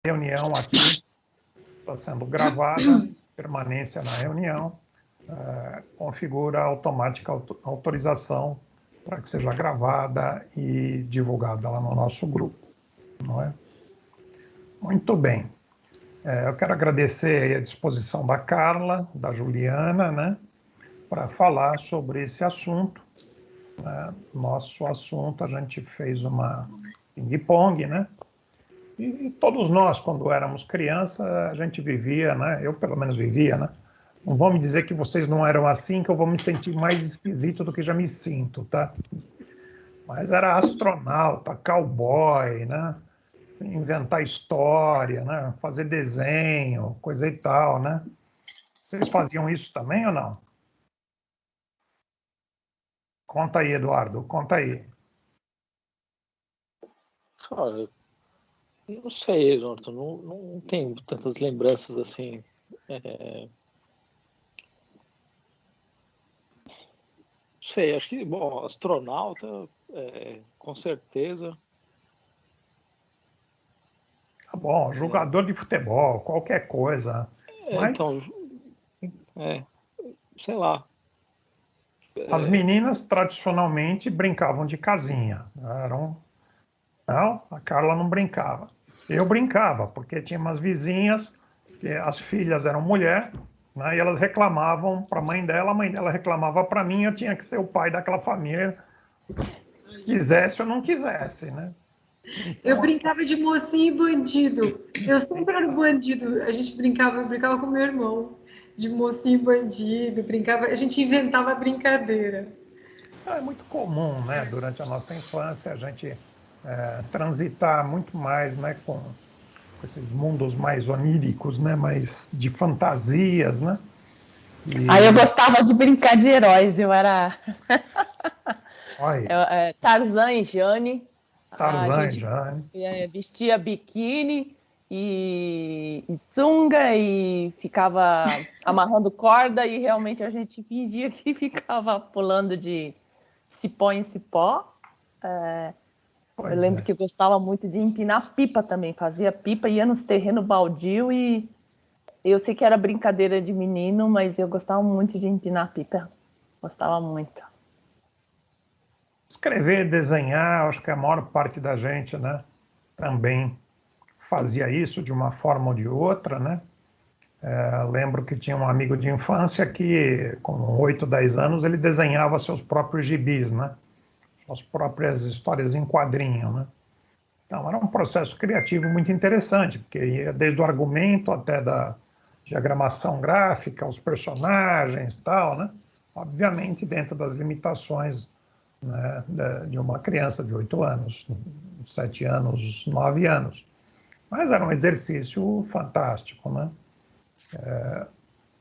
reunião aqui está sendo gravada, permanência na reunião, configura automática autorização para que seja gravada e divulgada lá no nosso grupo, não é? Muito bem. Eu quero agradecer a disposição da Carla, da Juliana, né, para falar sobre esse assunto. Nosso assunto, a gente fez uma ping-pong, né? E todos nós, quando éramos crianças, a gente vivia, né? Eu, pelo menos, vivia, né? Não vão me dizer que vocês não eram assim, que eu vou me sentir mais esquisito do que já me sinto, tá? Mas era astronauta, cowboy, né? Inventar história, né? Fazer desenho, coisa e tal, né? Vocês faziam isso também ou não? Conta aí, Eduardo, conta aí. Olha, não sei, Norton, não tenho tantas lembranças assim. Não sei, acho que, bom, astronauta, com certeza. Tá bom, jogador de futebol, qualquer coisa. Mas Então, sei lá. as meninas tradicionalmente brincavam de casinha. Não, a Carla não brincava. Eu brincava, porque tinha umas vizinhas, que as filhas eram mulher, né, e elas reclamavam para a mãe dela reclamava para mim, eu tinha que ser o pai daquela família, quisesse ou não quisesse, né? Eu brincava de mocinho e bandido. Eu sempre era o bandido. A gente brincava, eu brincava com meu irmão, de mocinho e bandido, brincava, a gente inventava brincadeira. É muito comum, né, durante a nossa infância, a gente transitar muito mais, né, com esses mundos mais oníricos, né, mais de fantasias, né? Aí eu gostava de brincar de heróis, eu era Tarzan e Jane. Tarzan e Jane. Vestia biquíni e sunga e ficava amarrando corda e realmente a gente fingia que ficava pulando de cipó em cipó. Eu lembro que eu gostava muito de empinar pipa também, fazia pipa, ia nos terrenos baldio e eu sei que era brincadeira de menino, mas eu gostava muito de empinar pipa, gostava muito. Escrever, desenhar, acho que a maior parte da gente, né, também fazia isso de uma forma ou de outra, né? Lembro que tinha um amigo de infância que, com 8, 10 anos, ele desenhava seus próprios gibis, né? Suas próprias histórias em quadrinho, né? Então, era um processo criativo muito interessante, porque ia desde o argumento até da diagramação gráfica, os personagens e tal, né? Obviamente, dentro das limitações, né, de uma criança de 8 anos, 7 anos, 9 anos. Mas era um exercício fantástico, né?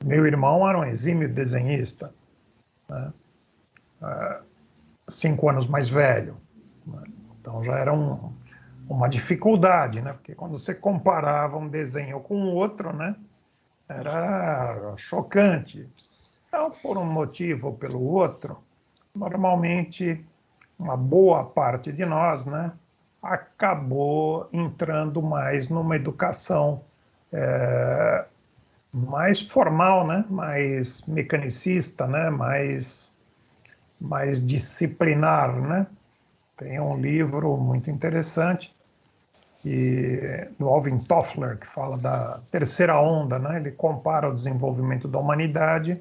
Meu irmão era um exímio desenhista, né? 5 anos mais velho, né? Então já era uma dificuldade, né? Porque quando você comparava um desenho com o outro, né, era chocante. Então, por um motivo ou pelo outro, normalmente uma boa parte de nós, né, acabou entrando mais numa educação mais formal, né, mais mecanicista, né, mais disciplinar, né? Tem um livro muito interessante do Alvin Toffler, que fala da terceira onda, né? Ele compara o desenvolvimento da humanidade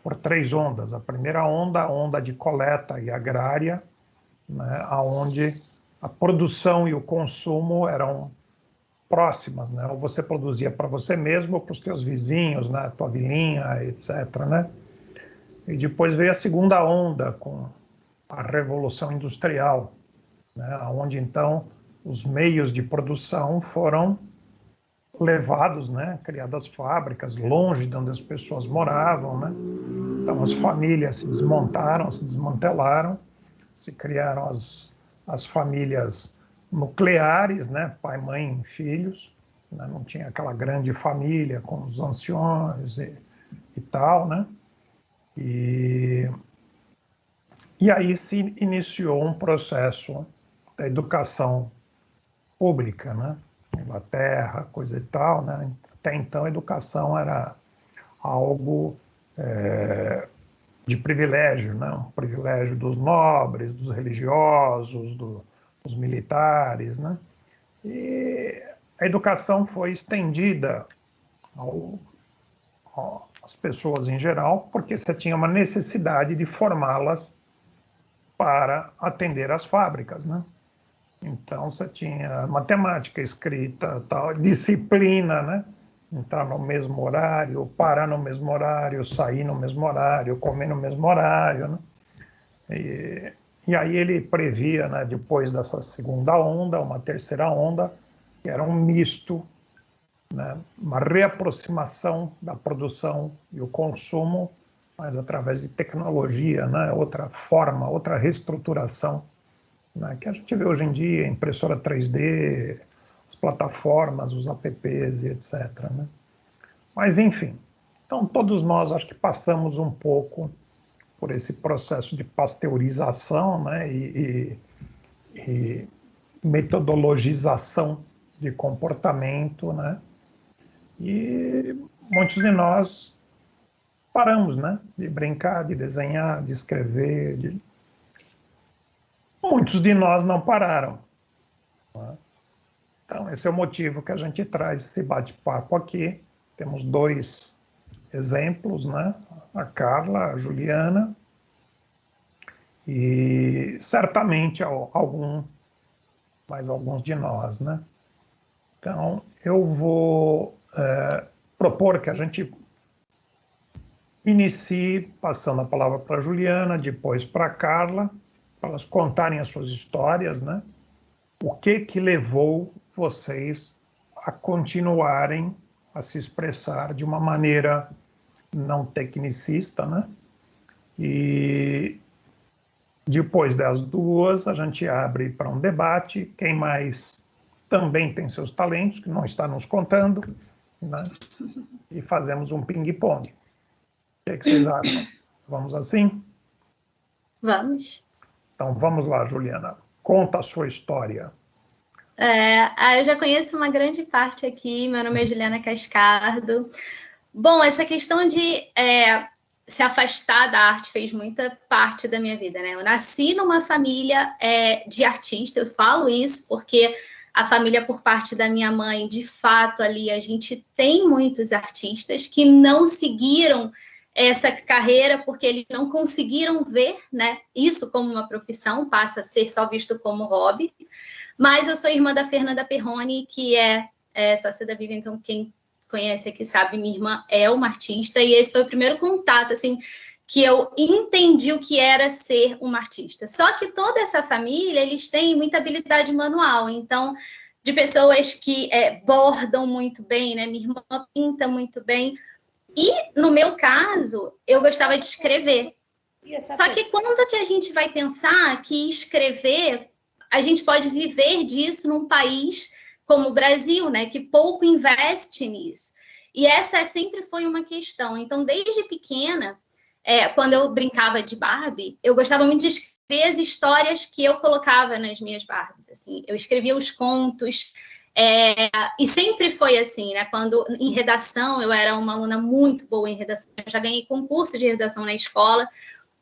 por 3 ondas. A primeira onda, a onda de coleta e agrária, né? Onde a produção e o consumo eram próximas, né? Ou você produzia para você mesmo ou para os teus vizinhos, né? Tua vilinha, etc., né? E depois veio a segunda onda com a Revolução Industrial, né? Onde então os meios de produção foram levados, né? Criadas fábricas longe de onde as pessoas moravam, né? Então as famílias se desmontaram, se desmantelaram, se criaram as famílias nucleares, né? Pai, mãe, filhos, né? Não tinha aquela grande família com os anciões e tal, né? E aí se iniciou um processo da educação pública, né? Inglaterra, coisa e tal, né? Até então a educação era algo de privilégio, né? Um privilégio dos nobres, dos religiosos, dos militares, né? E a educação foi estendida às pessoas em geral, porque você tinha uma necessidade de formá-las para atender às fábricas, né? Então você tinha matemática, escrita, tal, disciplina, né? Entrar no mesmo horário, parar no mesmo horário, sair no mesmo horário, comer no mesmo horário, né? E aí ele previa, né, depois dessa segunda onda, uma terceira onda, que era um misto, né, uma reaproximação da produção e o consumo, mas através de tecnologia, né, outra forma, outra reestruturação, né, que a gente vê hoje em dia, impressora 3D, as plataformas, os apps e etc. Né? Mas, enfim, então todos nós acho que passamos um pouco por esse processo de pasteurização, né, e metodologização de comportamento, né, e muitos de nós paramos, né, de brincar, de desenhar, de escrever. Muitos de nós não pararam. Né? Então, esse é o motivo que a gente traz esse bate-papo aqui. Temos 2 exemplos, né? A Carla, a Juliana, e certamente mais alguns de nós, né? Então, eu vou propor que a gente inicie passando a palavra para a Juliana, depois para a Carla, para elas contarem as suas histórias, né? O que levou vocês a continuarem a se expressar de uma maneira não tecnicista, né? E depois das 2, a gente abre para um debate. Quem mais também tem seus talentos, que não está nos contando, né? E fazemos um ping-pong. O que vocês acham? Vamos assim? Vamos. Então, vamos lá, Juliana. Conta a sua história. Eu já conheço uma grande parte aqui. Meu nome é Juliana Cascardo. Bom, essa questão de se afastar da arte fez muita parte da minha vida, né? Eu nasci numa família de artista, eu falo isso porque a família por parte da minha mãe, de fato, ali a gente tem muitos artistas que não seguiram essa carreira porque eles não conseguiram ver, né, isso como uma profissão, passa a ser só visto como hobby. Mas eu sou irmã da Fernanda Perrone, que é sócia da Viva, então quem conhece aqui sabe, minha irmã é uma artista, e esse foi o primeiro contato, assim, que eu entendi o que era ser uma artista. Só que toda essa família, eles têm muita habilidade manual, então, de pessoas que bordam muito bem, né, minha irmã pinta muito bem, e no meu caso, eu gostava de escrever. Só que quando que a gente vai pensar que escrever, a gente pode viver disso num país como o Brasil, né, que pouco investe nisso. E essa sempre foi uma questão. Então, desde pequena, quando eu brincava de Barbie, eu gostava muito de escrever as histórias que eu colocava nas minhas Barbies. Assim, eu escrevia os contos, e sempre foi assim, né? Quando em redação, eu era uma aluna muito boa em redação, eu já ganhei concurso de redação na escola,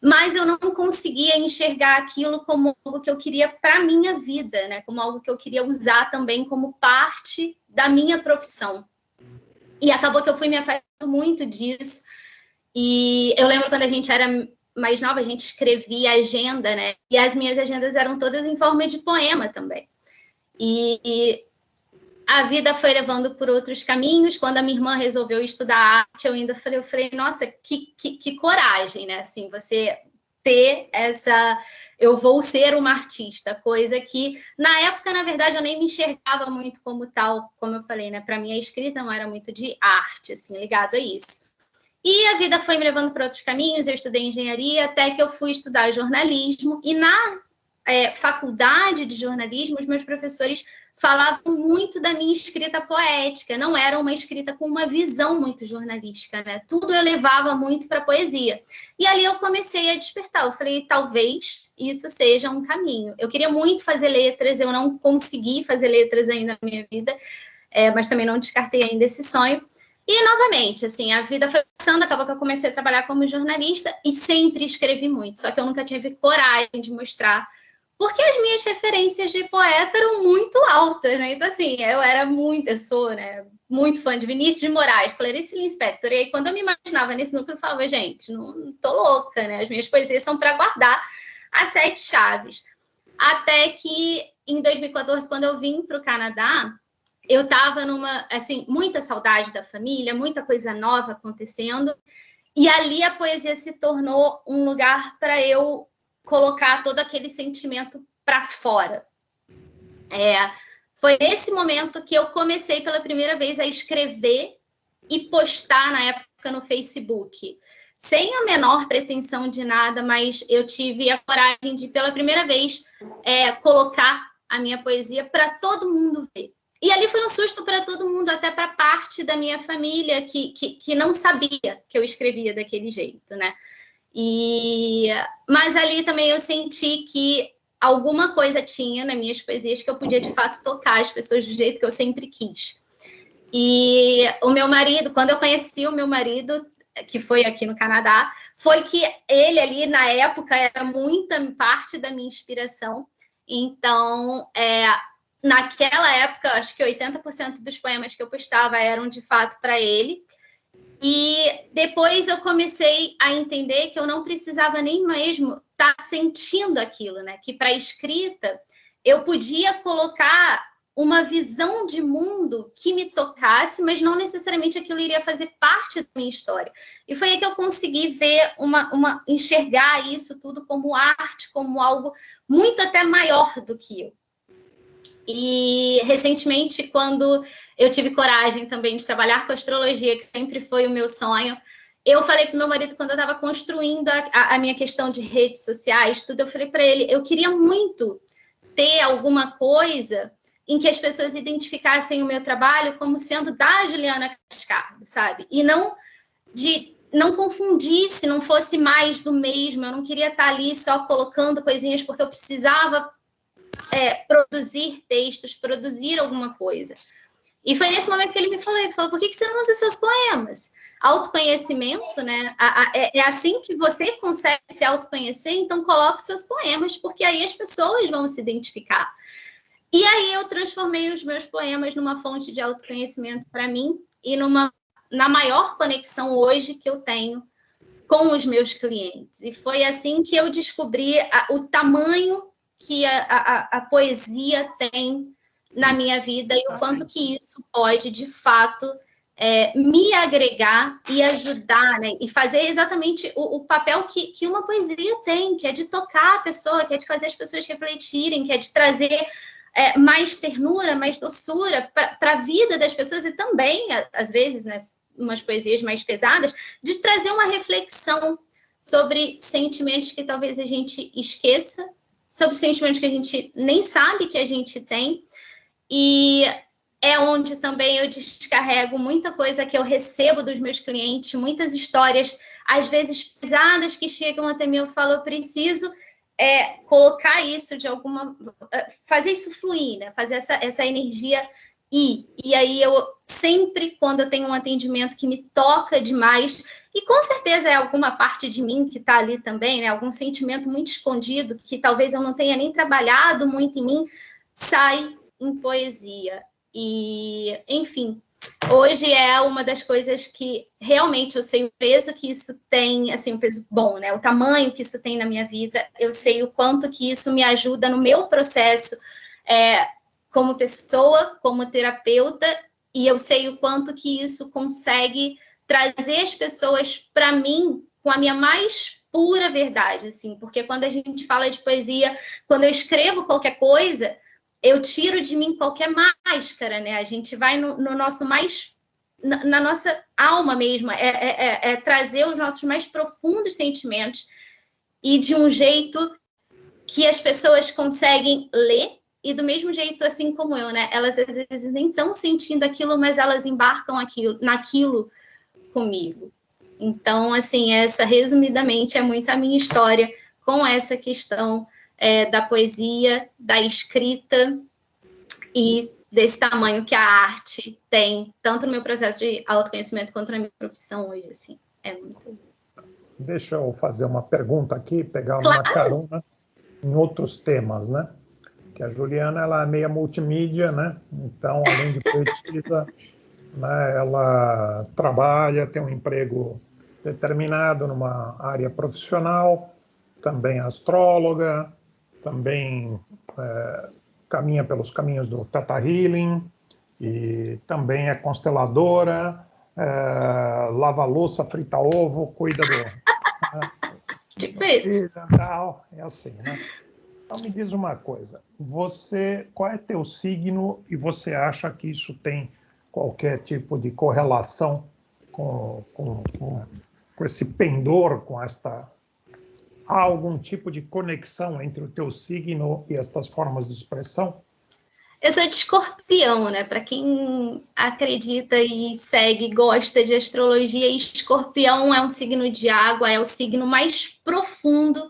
mas eu não conseguia enxergar aquilo como algo que eu queria para a minha vida, né? Como algo que eu queria usar também como parte da minha profissão. E acabou que eu fui me afastando muito disso. E eu lembro quando a gente era mais nova, a gente escrevia agenda, né? E as minhas agendas eram todas em forma de poema também. E a vida foi levando por outros caminhos. Quando a minha irmã resolveu estudar arte, eu ainda falei, nossa, que coragem, né? Assim, você ter essa... Eu vou ser uma artista, coisa que, na época, na verdade, eu nem me enxergava muito como tal, como eu falei, né? Para mim, a escrita não era muito de arte, assim, ligado a isso. E a vida foi me levando para outros caminhos, eu estudei engenharia, até que eu fui estudar jornalismo, e na faculdade de jornalismo, os meus professores falavam muito da minha escrita poética, não era uma escrita com uma visão muito jornalística, né? Tudo eu levava muito para a poesia. E ali eu comecei a despertar, eu falei, talvez isso seja um caminho. Eu queria muito fazer letras, eu não consegui fazer letras ainda na minha vida, mas também não descartei ainda esse sonho. E, novamente, assim, a vida foi passando, acabou que eu comecei a trabalhar como jornalista e sempre escrevi muito, só que eu nunca tive coragem de mostrar, porque as minhas referências de poeta eram muito altas, né? Então, assim, eu sou, né, muito fã de Vinícius de Moraes, Clarice Lispector, e aí quando eu me imaginava nesse núcleo, eu falava, gente, não tô louca, né? As minhas poesias são para guardar as 7 chaves. Até que, em 2014, quando eu vim para o Canadá, eu estava numa, assim, muita saudade da família, muita coisa nova acontecendo, e ali a poesia se tornou um lugar para eu colocar todo aquele sentimento para fora. Foi nesse momento que eu comecei pela primeira vez a escrever e postar na época no Facebook. Sem a menor pretensão de nada, mas eu tive a coragem de, pela primeira vez, colocar a minha poesia para todo mundo ver. E ali foi um susto para todo mundo, até para parte da minha família, que não sabia que eu escrevia daquele jeito, né? Mas ali também eu senti que alguma coisa tinha nas minhas poesias que eu podia, de fato, tocar as pessoas do jeito que eu sempre quis. E o meu marido, quando eu conheci o meu marido, que foi aqui no Canadá, foi que ele ali, na época, era muita parte da minha inspiração. Então, naquela época, acho que 80% dos poemas que eu postava eram, de fato, para ele. E depois eu comecei a entender que eu não precisava nem mesmo estar sentindo aquilo, né? Que para a escrita eu podia colocar uma visão de mundo que me tocasse, mas não necessariamente aquilo iria fazer parte da minha história. E foi aí que eu consegui ver enxergar isso tudo como arte, como algo muito até maior do que eu. E recentemente, quando eu tive coragem também de trabalhar com astrologia, que sempre foi o meu sonho, eu falei para o meu marido, quando eu estava construindo a minha questão de redes sociais, tudo, eu falei para ele, eu queria muito ter alguma coisa em que as pessoas identificassem o meu trabalho como sendo da Juliana Cascardo, sabe? E não confundisse, não fosse mais do mesmo, eu não queria estar ali só colocando coisinhas porque eu precisava produzir textos, produzir alguma coisa. E foi nesse momento que ele me falou, por que você não usa seus poemas? Autoconhecimento, né? É assim que você consegue se autoconhecer, então coloque seus poemas, porque aí as pessoas vão se identificar. E aí eu transformei os meus poemas numa fonte de autoconhecimento para mim e na maior conexão hoje que eu tenho com os meus clientes. E foi assim que eu descobri o tamanho que a poesia tem na minha vida e o quanto que isso pode, de fato, me agregar e ajudar, né? E fazer exatamente o papel que uma poesia tem, que é de tocar a pessoa, que é de fazer as pessoas refletirem, que é de trazer mais ternura, mais doçura para a vida das pessoas e também, às vezes, né, umas poesias mais pesadas, de trazer uma reflexão sobre sentimentos que talvez a gente esqueça, sobre sentimentos que a gente nem sabe que a gente tem, e é onde também eu descarrego muita coisa que eu recebo dos meus clientes, muitas histórias, às vezes pesadas, que chegam até mim, eu falo, eu preciso colocar isso de alguma... fazer isso fluir, né? Fazer essa energia ir. E aí eu sempre, quando eu tenho um atendimento que me toca demais, e com certeza é alguma parte de mim que está ali também, né? Algum sentimento muito escondido, que talvez eu não tenha nem trabalhado muito em mim, sai em poesia. E, enfim, hoje é uma das coisas que realmente eu sei o peso que isso tem, assim, um peso bom, né? O tamanho que isso tem na minha vida, eu sei o quanto que isso me ajuda no meu processo como pessoa, como terapeuta, e eu sei o quanto que isso consegue trazer as pessoas para mim com a minha mais pura verdade, assim, porque quando a gente fala de poesia, quando eu escrevo qualquer coisa, eu tiro de mim qualquer máscara, né? A gente vai no nosso mais... na nossa alma mesmo, trazer os nossos mais profundos sentimentos e de um jeito que as pessoas conseguem ler e do mesmo jeito, assim como eu, né? Elas às vezes nem estão sentindo aquilo, mas elas embarcam naquilo comigo. Então, assim, essa, resumidamente, é muito a minha história com essa questão da poesia, da escrita e desse tamanho que a arte tem, tanto no meu processo de autoconhecimento quanto na minha profissão hoje, assim. É muito... Deixa eu fazer uma pergunta aqui, pegar Claro. uma carona em outros temas, né? Que a Juliana, ela é meia multimídia, né? Então, além de poetisa, né, ela trabalha, tem um emprego determinado numa área profissional, também é astróloga, também caminha pelos caminhos do Theta Healing, e também é consteladora, lava louça, frita ovo, cuida do... Tipo isso. Tal, é assim, né? Então me diz uma coisa, qual é teu signo e você acha que isso tem qualquer tipo de correlação com esse pendor, há algum tipo de conexão entre o teu signo e estas formas de expressão? Eu sou de Escorpião, né? Para quem acredita e segue, gosta de astrologia, Escorpião é um signo de água, é o signo mais profundo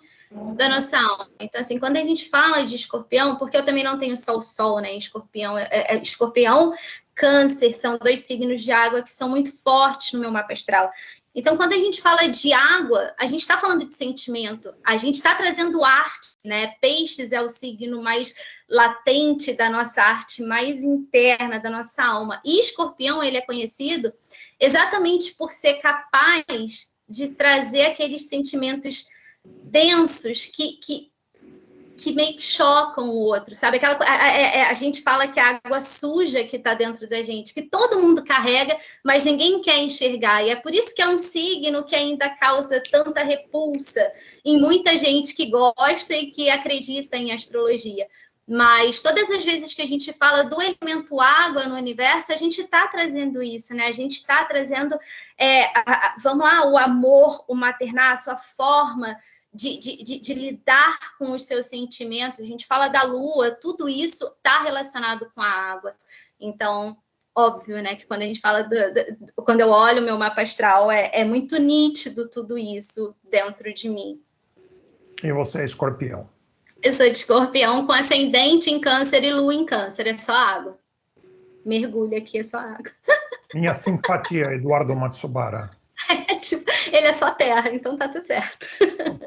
da nossa alma. Então, assim, quando a gente fala de Escorpião, porque eu também não tenho só o Sol, né? Escorpião, Escorpião, Câncer, são 2 signos de água que são muito fortes no meu mapa astral. Então, quando a gente fala de água, a gente está falando de sentimento, a gente está trazendo arte, né? Peixes é o signo mais latente da nossa arte, mais interna da nossa alma. E Escorpião, ele é conhecido exatamente por ser capaz de trazer aqueles sentimentos densos que meio que chocam o outro, sabe? A gente fala que a água suja que está dentro da gente, que todo mundo carrega, mas ninguém quer enxergar. E é por isso que é um signo que ainda causa tanta repulsa em muita gente que gosta e que acredita em astrologia. Mas todas as vezes que a gente fala do elemento água no universo, a gente está trazendo isso, né? A gente está trazendo, vamos lá, o amor, o maternaço, a forma de lidar com os seus sentimentos. A gente fala da lua, tudo isso está relacionado com a água. Então, óbvio, né, que quando a gente fala quando eu olho o meu mapa astral, é muito nítido tudo isso dentro de mim. E você é Escorpião? Eu sou de Escorpião com ascendente em Câncer e lua em Câncer, é só água. Mergulho aqui, é só água. Minha simpatia, Eduardo Matsubara. Ele é só terra, então tá tudo certo.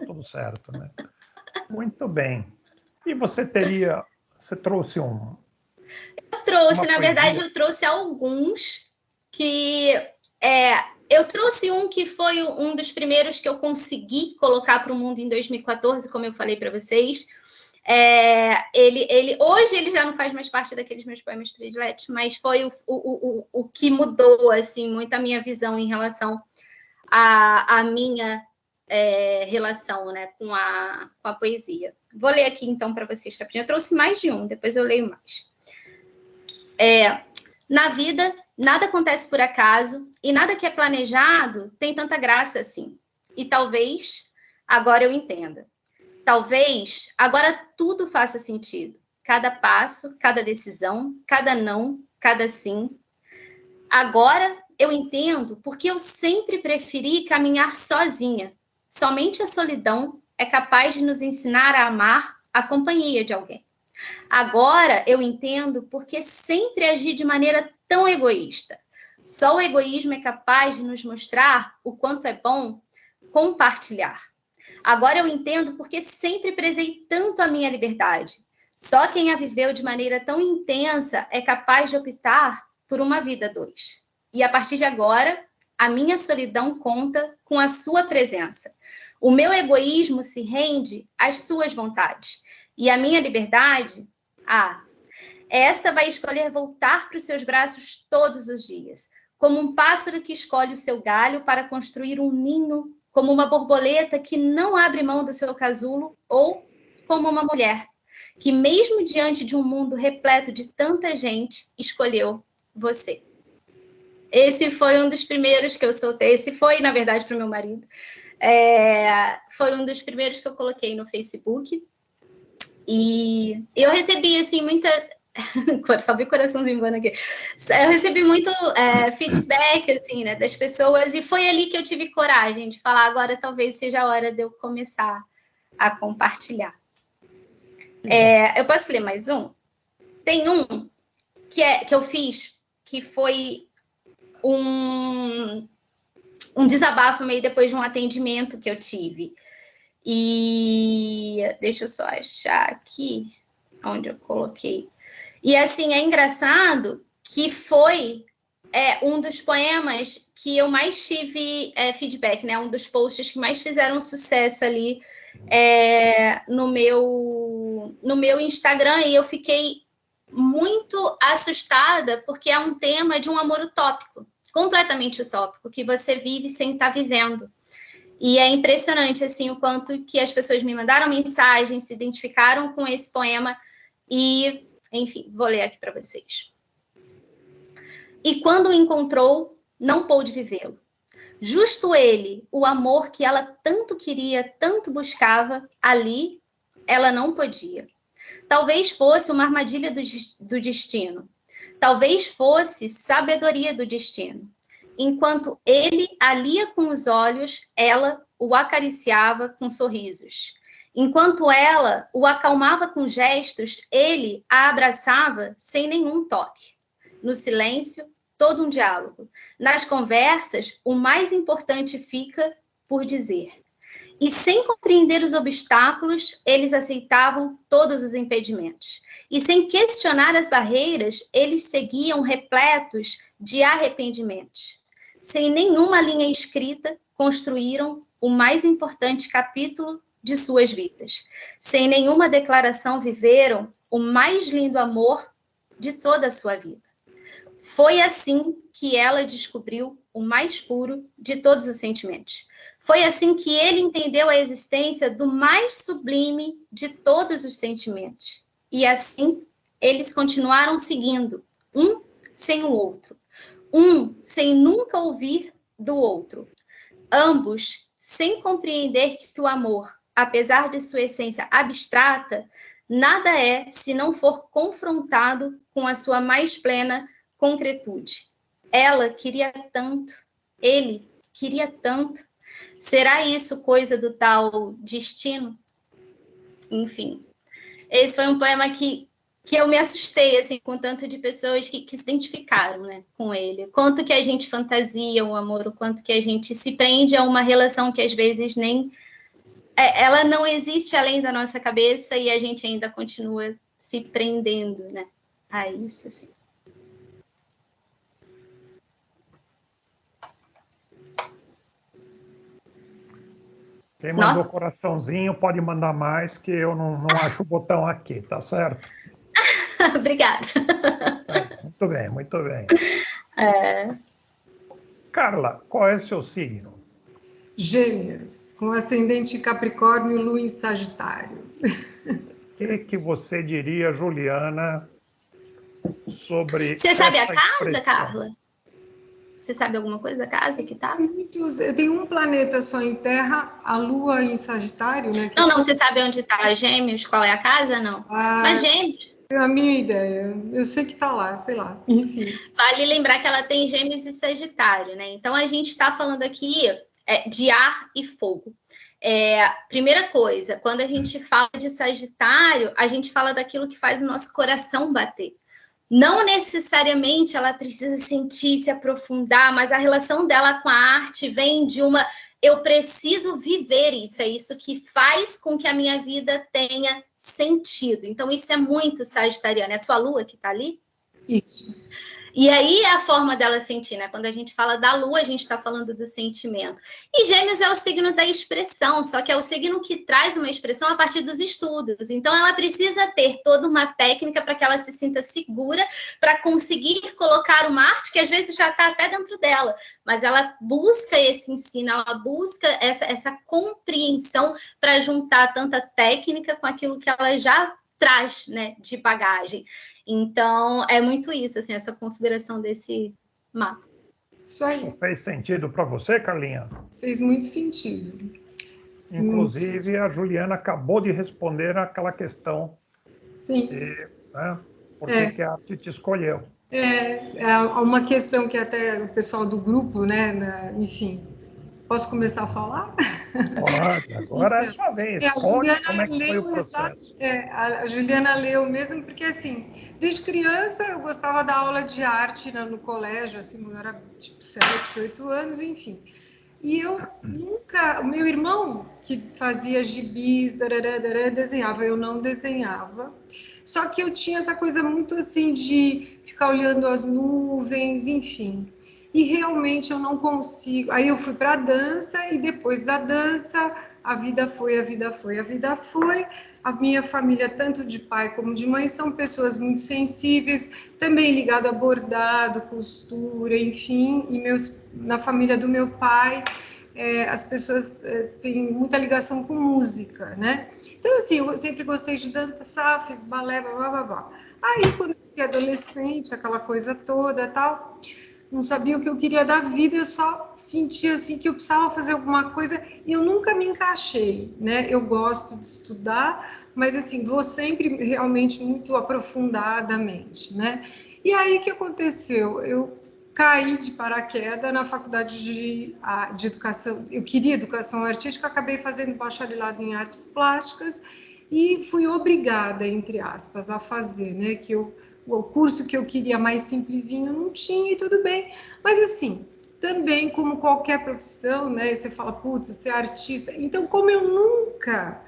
Tudo certo, né? Muito bem. E você trouxe um... Eu trouxe, na verdade, eu trouxe alguns que... eu trouxe um que foi um dos primeiros que eu consegui colocar para o mundo em 2014, como eu falei para vocês. Hoje ele já não faz mais parte daqueles meus poemas prediletos, mas foi o que mudou assim, muito a minha visão em relação à minha relação, né, com a poesia. Vou ler aqui então para vocês rapidinho. Eu trouxe mais de um, depois eu leio mais. Na vida, nada acontece por acaso e nada que é planejado tem tanta graça assim. E talvez agora eu entenda. Talvez agora tudo faça sentido. Cada passo, cada decisão, cada não, cada sim. Agora eu entendo porque eu sempre preferi caminhar sozinha. Somente a solidão é capaz de nos ensinar a amar a companhia de alguém. Agora eu entendo porque sempre agi de maneira tão egoísta. Só o egoísmo é capaz de nos mostrar o quanto é bom compartilhar. Agora eu entendo porque sempre prezei tanto a minha liberdade. Só quem a viveu de maneira tão intensa é capaz de optar por uma vida a 2. E a partir de agora, a minha solidão conta com a sua presença. O meu egoísmo se rende às suas vontades. E a minha liberdade, essa vai escolher voltar para os seus braços todos os dias, como um pássaro que escolhe o seu galho para construir um ninho, como uma borboleta que não abre mão do seu casulo, ou como uma mulher que, mesmo diante de um mundo repleto de tanta gente, escolheu você. Esse foi um dos primeiros que eu soltei. Esse foi, na verdade, para o meu marido. Foi um dos primeiros que eu coloquei no Facebook. E eu recebi, assim, muita... Só vi coraçãozinho voando aqui. Eu recebi muito feedback, assim, né, das pessoas, e foi ali que eu tive coragem de falar, agora talvez seja a hora de eu começar a compartilhar. Eu posso ler mais um? Tem um que eu fiz, que foi um desabafo meio depois de um atendimento que eu tive. E deixa eu só achar aqui onde eu coloquei. E, assim, é engraçado que foi um dos poemas que eu mais tive feedback, né? Um dos posts que mais fizeram sucesso ali no meu Instagram. E eu fiquei muito assustada, porque é um tema de um amor utópico, completamente utópico, que você vive sem estar vivendo. E é impressionante, assim, o quanto que as pessoas me mandaram mensagens, se identificaram com esse poema e, enfim, vou ler aqui para vocês. E quando o encontrou, não pôde vivê-lo. Justo ele, o amor que ela tanto queria, tanto buscava, ali ela não podia. Talvez fosse uma armadilha do destino. Talvez fosse sabedoria do destino. Enquanto ele a lia com os olhos, ela o acariciava com sorrisos. Enquanto ela o acalmava com gestos, ele a abraçava sem nenhum toque. No silêncio, todo um diálogo. Nas conversas, o mais importante fica por dizer. E sem compreender os obstáculos, eles aceitavam todos os impedimentos. E sem questionar as barreiras, eles seguiam repletos de arrependimentos. Sem nenhuma linha escrita, construíram o mais importante capítulo de suas vidas. Sem nenhuma declaração, viveram o mais lindo amor de toda a sua vida. Foi assim que ela descobriu o mais puro de todos os sentimentos. Foi assim que ele entendeu a existência do mais sublime de todos os sentimentos. E assim, eles continuaram seguindo, um sem o outro. Um sem nunca ouvir do outro. Ambos sem compreender que o amor, apesar de sua essência abstrata, nada é se não for confrontado com a sua mais plena concretude. Ela queria tanto, ele queria tanto. Será isso coisa do tal destino? Enfim, esse foi um poema que eu me assustei, assim, com tanto de pessoas que se identificaram, né, com ele. Quanto que a gente fantasia o amor, o quanto que a gente se prende a uma relação que às vezes nem... ela não existe além da nossa cabeça e a gente ainda continua se prendendo, né, a isso, assim. Quem mandou coraçãozinho pode mandar mais, que eu não acho o botão aqui, tá certo? Obrigada. Muito bem, muito bem. Carla, qual é o seu signo? Gêmeos, com ascendente em Capricórnio e lua em Sagitário. O que você diria, Juliana, sobre... Você sabe a casa, expressão? Carla? Você sabe alguma coisa da casa que tá? Eu tenho um planeta só em Terra, a lua em Sagitário, né? Não, você sabe onde tá Gêmeos? Qual é a casa? Não. Mas Gêmeos... A minha ideia. Eu sei que tá lá, sei lá. Enfim. Vale lembrar que ela tem Gêmeos e Sagitário, né? Então, a gente está falando aqui de ar e fogo. Primeira coisa, quando a gente fala de Sagitário, a gente fala daquilo que faz o nosso coração bater. Não necessariamente ela precisa sentir, se aprofundar, mas a relação dela com a arte vem de uma... Eu preciso viver isso, é isso que faz com que a minha vida tenha sentido. Então, isso é muito sagitariano. É a sua lua que está ali? Isso. E aí é a forma dela sentir, né? Quando a gente fala da lua, a gente está falando do sentimento. E Gêmeos é o signo da expressão, só que é o signo que traz uma expressão a partir dos estudos. Então, ela precisa ter toda uma técnica para que ela se sinta segura, para conseguir colocar uma arte que às vezes já está até dentro dela. Mas ela busca esse ensino, ela busca essa compreensão para juntar tanta técnica com aquilo que ela já traz, né, de bagagem. Então, é muito isso, assim, essa configuração desse mapa. Isso aí. Fez sentido para você, Carlinha? Fez muito sentido. Inclusive, a Juliana acabou de responder aquela questão. Sim. Né, por que a arte te escolheu. É uma questão que até o pessoal do grupo, né, enfim, posso começar a falar? Pode, agora é a sua vez. A Conte como Juliana é que foi o processo. a Juliana leu mesmo, porque assim, desde criança eu gostava da aula de arte no colégio, assim, quando eu era tipo 7, 8 anos, enfim. E eu nunca, o meu irmão que fazia gibis, desenhava, eu não desenhava. Só que eu tinha essa coisa muito assim de ficar olhando as nuvens, enfim. E realmente eu não consigo. Aí eu fui para a dança e depois da dança a vida foi, a vida foi, a vida foi. A minha família, tanto de pai como de mãe, são pessoas muito sensíveis, também ligado a bordado, costura, enfim. E na família do meu pai, as pessoas têm muita ligação com música, né? Então, assim, eu sempre gostei de dançar, fiz balé, blá, blá, blá. Aí, quando eu fiquei adolescente, aquela coisa toda, tal, não sabia o que eu queria da vida, eu só sentia assim que eu precisava fazer alguma coisa e eu nunca me encaixei, né? Eu gosto de estudar, mas assim, vou sempre realmente muito aprofundadamente, né? E aí o que aconteceu? Eu caí de paraquedas na faculdade de educação, eu queria educação artística, acabei fazendo bacharelado em artes plásticas e fui obrigada, entre aspas, a fazer, né? O curso que eu queria mais simplesinho não tinha e tudo bem. Mas assim, também como qualquer profissão, né? Você fala, putz, você é artista. Então, como eu nunca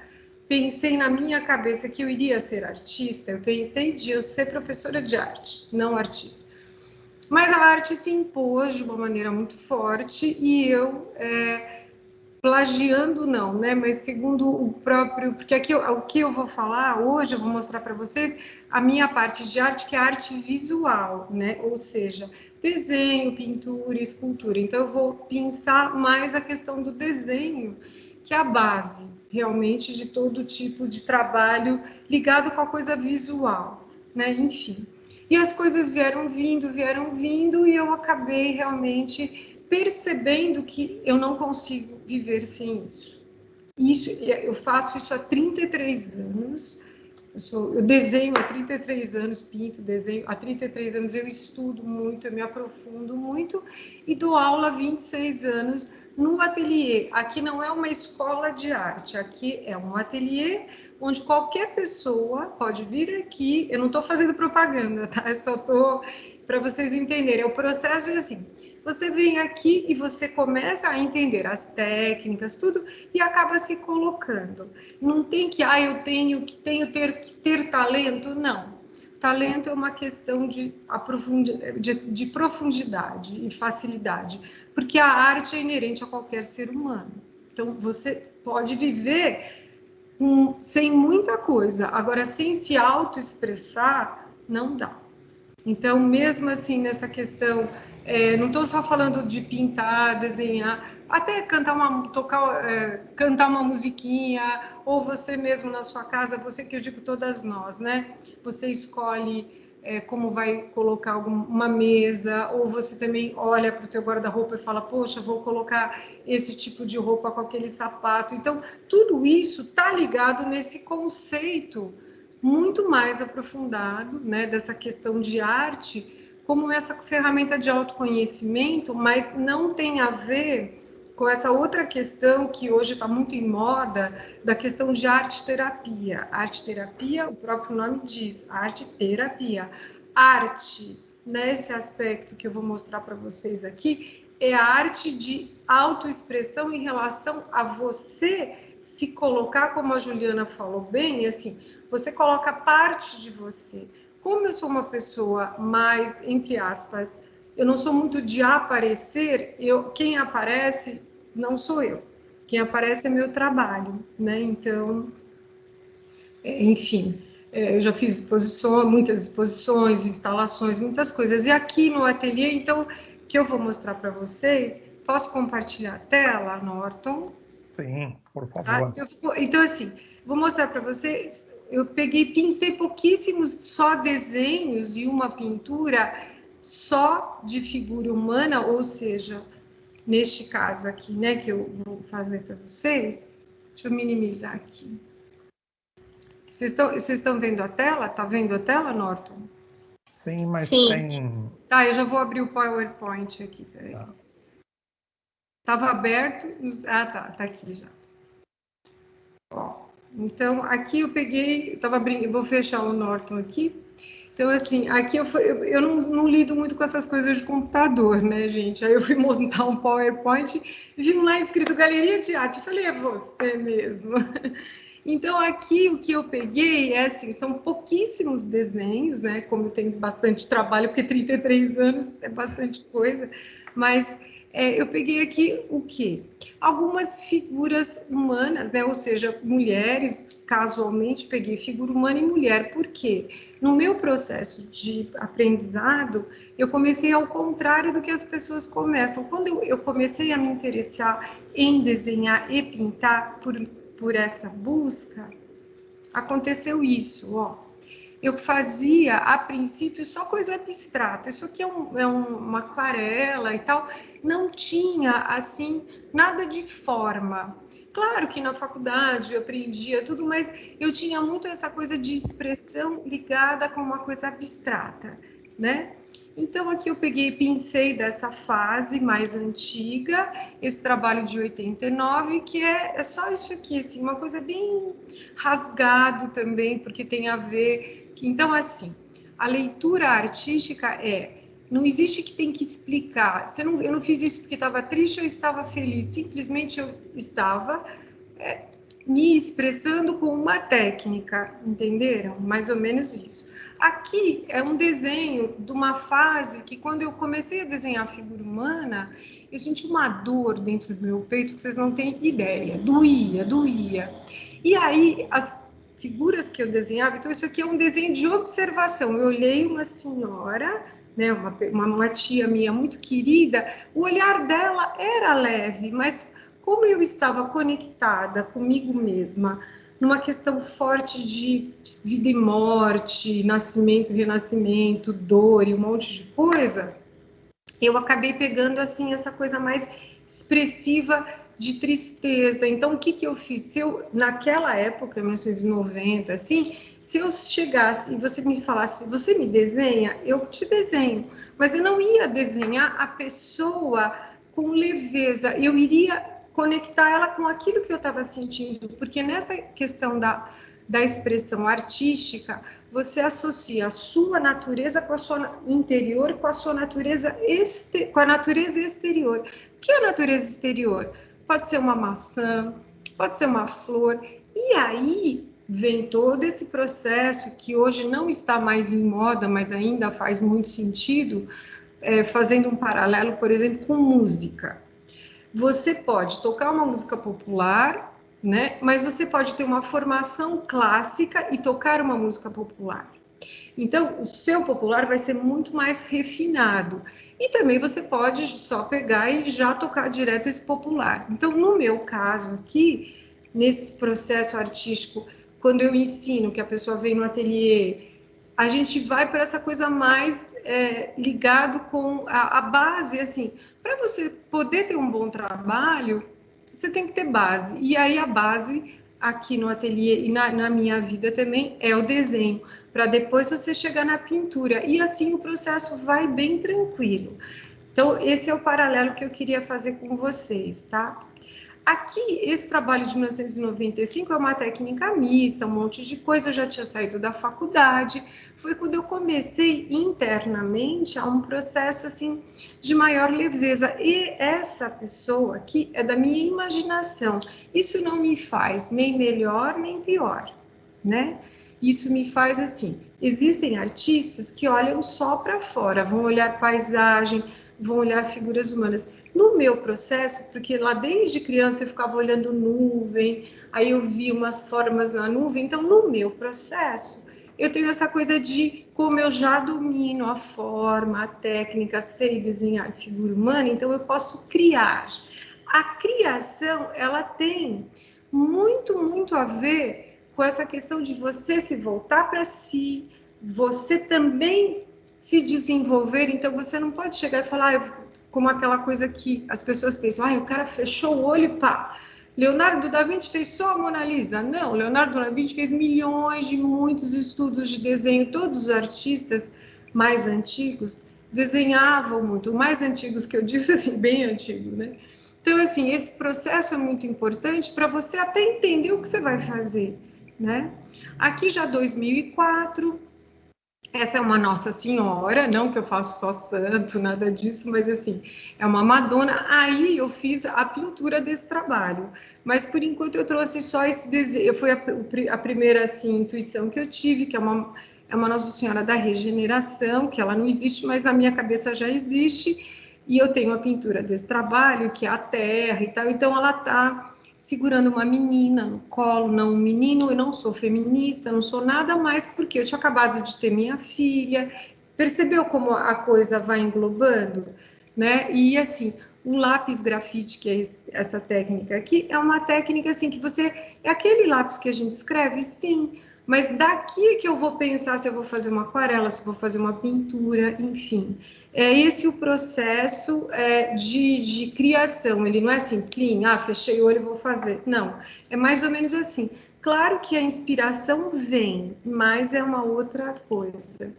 pensei na minha cabeça que eu iria ser artista, eu pensei de eu ser professora de arte, não artista. Mas a arte se impôs de uma maneira muito forte e eu plagiando não, né? Mas segundo o próprio, porque aqui o que eu vou falar hoje, eu vou mostrar para vocês a minha parte de arte, que é arte visual, né? Ou seja, desenho, pintura, escultura. Então eu vou pensar mais a questão do desenho, que é a base realmente de todo tipo de trabalho ligado com a coisa visual, né? Enfim. E as coisas vieram vindo, e eu acabei realmente percebendo que eu não consigo viver sem isso. Eu faço isso há 33 anos, eu desenho há 33 anos, pinto, desenho há 33 anos, eu estudo muito, eu me aprofundo muito e dou aula há 26 anos no ateliê. Aqui não é uma escola de arte, aqui é um ateliê onde qualquer pessoa pode vir aqui, eu não estou fazendo propaganda, tá? Eu só estou para vocês entenderem, o processo é assim, você vem aqui e você começa a entender as técnicas, tudo, e acaba se colocando. Não tem que, eu tenho que ter talento, não. Talento é uma questão de profundidade e facilidade, porque a arte é inerente a qualquer ser humano. Então, você pode viver sem muita coisa, agora, sem se autoexpressar, não dá. Então, mesmo assim, nessa questão, não estou só falando de pintar, desenhar, até cantar uma musiquinha, ou você mesmo na sua casa, você que eu digo todas nós, né? Você escolhe como vai colocar uma mesa, ou você também olha para o teu guarda-roupa e fala, poxa, vou colocar esse tipo de roupa com aquele sapato. Então, tudo isso está ligado nesse conceito muito mais aprofundado, né, dessa questão de arte como essa ferramenta de autoconhecimento, mas não tem a ver com essa outra questão que hoje está muito em moda, da questão de arte-terapia. Arte-terapia, o próprio nome diz, arte-terapia. Arte, nesse aspecto que eu vou mostrar para vocês aqui, é a arte de autoexpressão em relação a você se colocar, como a Juliana falou bem, assim, você coloca parte de você. Como eu sou uma pessoa mais, entre aspas, eu não sou muito de aparecer, quem aparece não sou eu. Quem aparece é meu trabalho, né? Então, enfim, eu já fiz muitas exposições, instalações, muitas coisas. E aqui no ateliê, então, que eu vou mostrar para vocês, posso compartilhar a tela, Norton? Sim, por favor. Tá? Então, assim, vou mostrar para vocês, eu pincei pouquíssimos só desenhos e uma pintura só de figura humana, ou seja, neste caso aqui, né, que eu vou fazer para vocês, Deixa eu minimizar aqui. Vocês estão vendo a tela? Tá vendo a tela, Norton? Sim, mas Sim. tem... Tá, eu já vou abrir o PowerPoint aqui, peraí. Tá. Tava aberto... tá aqui já. Ó, então, aqui eu peguei... Eu vou fechar o Norton aqui. Então, assim, aqui eu não lido muito com essas coisas de computador, né, gente? Aí eu fui montar um PowerPoint e vi lá escrito Galeria de Arte. Eu falei, é você mesmo. Então, aqui o que eu peguei é assim, são pouquíssimos desenhos, né? Como eu tenho bastante trabalho, porque 33 anos é bastante coisa, mas eu peguei aqui o quê? Algumas figuras humanas, né? Ou seja, mulheres, casualmente peguei figura humana e mulher. Por quê? No meu processo de aprendizado, eu comecei ao contrário do que as pessoas começam. Quando eu comecei a me interessar em desenhar e pintar por essa busca, aconteceu isso, ó. Eu fazia, a princípio, só coisa abstrata. Isso aqui é uma aquarela e tal. Não tinha, assim, nada de forma. Claro que na faculdade eu aprendia tudo, mas eu tinha muito essa coisa de expressão ligada com uma coisa abstrata, né? Então, aqui eu peguei e pincei dessa fase mais antiga, esse trabalho de 89, que é só isso aqui, assim, uma coisa bem rasgado também, porque tem a ver... Então, assim, a leitura artística não existe que tem que explicar. Eu não fiz isso porque estava triste ou estava feliz, simplesmente eu estava me expressando com uma técnica, entenderam? Mais ou menos isso. Aqui é um desenho de uma fase que, quando eu comecei a desenhar a figura humana, eu senti uma dor dentro do meu peito que vocês não têm ideia. Doía. E aí, as figuras que eu desenhava, então isso aqui é um desenho de observação. Eu olhei uma senhora, né, uma tia minha muito querida, o olhar dela era leve, mas como eu estava conectada comigo mesma, numa questão forte de vida e morte, nascimento e renascimento, dor e um monte de coisa, eu acabei pegando, assim, essa coisa mais expressiva de tristeza. Então, o que eu fiz? Naquela época, 1990, assim, se eu chegasse e você me falasse, você me desenha? Eu te desenho. Mas eu não ia desenhar a pessoa com leveza, eu iria conectar ela com aquilo que eu estava sentindo, porque nessa questão da expressão artística, você associa a sua natureza com a sua interior, com a sua natureza com a natureza exterior. O que é a natureza exterior? Pode ser uma maçã, pode ser uma flor, e aí vem todo esse processo que hoje não está mais em moda, mas ainda faz muito sentido, fazendo um paralelo, por exemplo, com música. Você pode tocar uma música popular, né? Mas você pode ter uma formação clássica e tocar uma música popular. Então, o seu popular vai ser muito mais refinado. E também você pode só pegar e já tocar direto esse popular. Então, no meu caso aqui, nesse processo artístico, quando eu ensino, que a pessoa vem no ateliê, a gente vai para essa coisa mais ligado com a base, assim, para você poder ter um bom trabalho, você tem que ter base. E aí a base aqui no ateliê e na minha vida também é o desenho, para depois você chegar na pintura. E assim o processo vai bem tranquilo. Então, esse é o paralelo que eu queria fazer com vocês, tá? Aqui, esse trabalho de 1995 é uma técnica mista, um monte de coisa, eu já tinha saído da faculdade, foi quando eu comecei internamente a um processo, assim, de maior leveza, e essa pessoa aqui é da minha imaginação, isso não me faz nem melhor nem pior, né? Isso me faz assim, existem artistas que olham só para fora, vão olhar paisagem, vão olhar figuras humanas. No meu processo, porque lá desde criança eu ficava olhando nuvem, aí eu vi umas formas na nuvem, então no meu processo eu tenho essa coisa de, como eu já domino a forma, a técnica, sei desenhar figura humana, então eu posso criar. A criação, ela tem muito a ver com essa questão de você se voltar para si, você também se desenvolver, então você não pode chegar e falar, como aquela coisa que as pessoas pensam, o cara fechou o olho e pá, Leonardo da Vinci fez só a Mona Lisa? Não, Leonardo da Vinci fez milhões de muitos estudos de desenho. Todos os artistas mais antigos desenhavam muito. Mais antigos que eu disse, assim, bem antigo, né? Então, assim, esse processo é muito importante para você até entender o que você vai fazer, né? Aqui já 2004, essa é uma Nossa Senhora, não que eu faço só santo, nada disso, mas assim, é uma Madonna. Aí eu fiz a pintura desse trabalho, mas por enquanto eu trouxe só esse desenho. Foi a primeira assim, intuição que eu tive, que é uma Nossa Senhora da Regeneração, que ela não existe, mas na minha cabeça já existe. E eu tenho a pintura desse trabalho, que é a terra e tal. Então ela está segurando uma menina no colo, não um menino. Eu não sou feminista, não sou nada mais, porque eu tinha acabado de ter minha filha. Percebeu como a coisa vai englobando, né? E assim, o lápis grafite, que é essa técnica aqui, é uma técnica assim que você... É aquele lápis que a gente escreve, sim, mas daqui que eu vou pensar se eu vou fazer uma aquarela, se eu vou fazer uma pintura, enfim. É esse o processo de criação. Ele não é assim, clean, fechei o olho e vou fazer. Não, é mais ou menos assim. Claro que a inspiração vem, mas é uma outra coisa.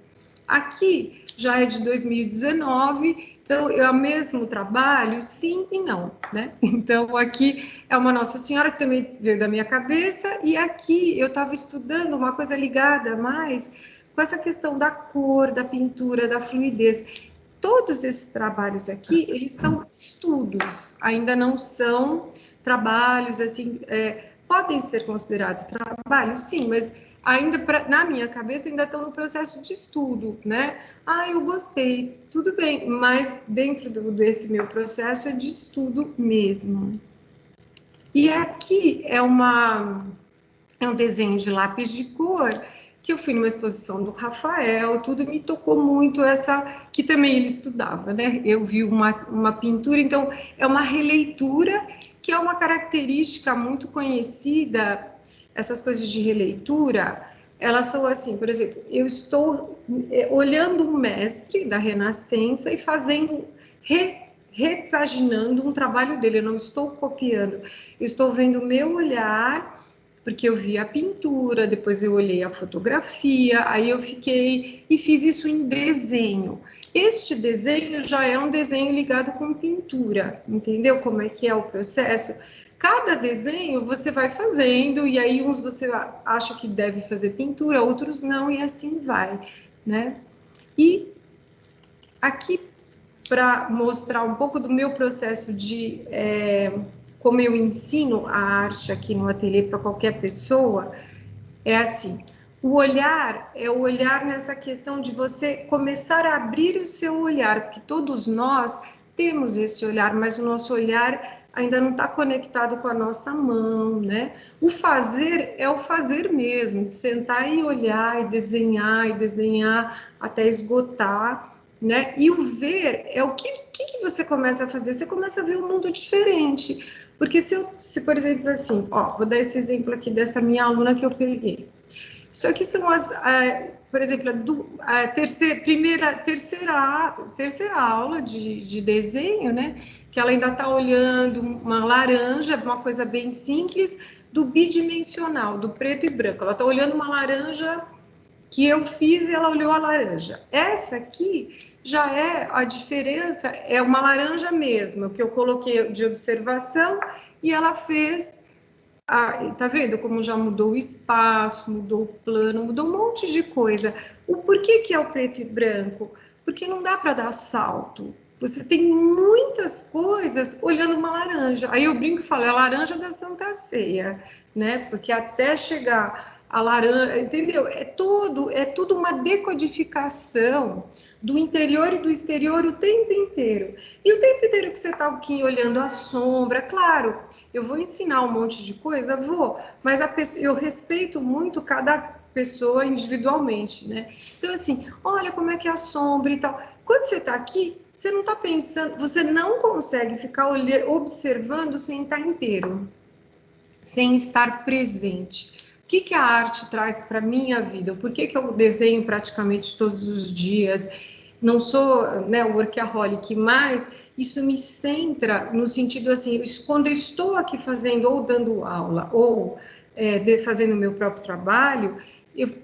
Aqui já é de 2019, então é o mesmo trabalho, sim e não, né? Então aqui é uma Nossa Senhora que também veio da minha cabeça, e aqui eu estava estudando uma coisa ligada mais com essa questão da cor, da pintura, da fluidez. Todos esses trabalhos aqui, eles são estudos, ainda não são trabalhos, assim, podem ser considerados trabalhos, sim, mas ainda, na minha cabeça, ainda estão no processo de estudo, né? Eu gostei, tudo bem, mas dentro desse meu processo é de estudo mesmo. E aqui é um desenho de lápis de cor, que eu fui numa exposição do Rafael, tudo me tocou muito que também ele estudava, né? Eu vi uma pintura, então é uma releitura, que é uma característica muito conhecida. Essas coisas de releitura, elas são assim, por exemplo, eu estou olhando um mestre da Renascença e fazendo, repaginando um trabalho dele, eu não estou copiando, eu estou vendo o meu olhar, porque eu vi a pintura, depois eu olhei a fotografia, aí eu fiquei e fiz isso em desenho. Este desenho já é um desenho ligado com pintura, entendeu como é que é o processo? Cada desenho você vai fazendo, e aí uns você acha que deve fazer pintura, outros não, e assim vai, né? E aqui, para mostrar um pouco do meu processo de... como eu ensino a arte aqui no ateliê para qualquer pessoa, é assim, o olhar é o olhar nessa questão de você começar a abrir o seu olhar, porque todos nós temos esse olhar, mas o nosso olhar ainda não está conectado com a nossa mão, né? O fazer é o fazer mesmo, de sentar e olhar e desenhar até esgotar, né? E o ver é o que você começa a fazer, você começa a ver um mundo diferente. Porque se por exemplo, assim, vou dar esse exemplo aqui dessa minha aluna que eu peguei. Isso aqui são por exemplo, a terceira aula de desenho, né? Que ela ainda está olhando uma laranja, uma coisa bem simples, do bidimensional, do preto e branco. Ela está olhando uma laranja que eu fiz e ela olhou a laranja. Essa aqui já é a diferença, é uma laranja mesmo, que eu coloquei de observação e ela fez... tá vendo como já mudou o espaço, mudou o plano, mudou um monte de coisa. O porquê que é o preto e branco? Porque não dá para dar salto. Você tem muitas coisas olhando uma laranja. Aí eu brinco e falo, é a laranja da Santa Ceia, né? Porque até chegar a laranja, entendeu? É tudo uma decodificação do interior e do exterior o tempo inteiro. E o tempo inteiro que você está aqui olhando a sombra, claro, eu vou ensinar um monte de coisa, mas eu respeito muito cada pessoa individualmente, né? Então, assim, olha como é que é a sombra e tal. Quando você está aqui, você não está pensando, você não consegue ficar observando sem estar inteiro, sem estar presente. O que a arte traz para a minha vida? Por que eu desenho praticamente todos os dias? não sou, né, workaholic, mas isso me centra no sentido assim, quando eu estou aqui fazendo ou dando aula ou fazendo o meu próprio trabalho,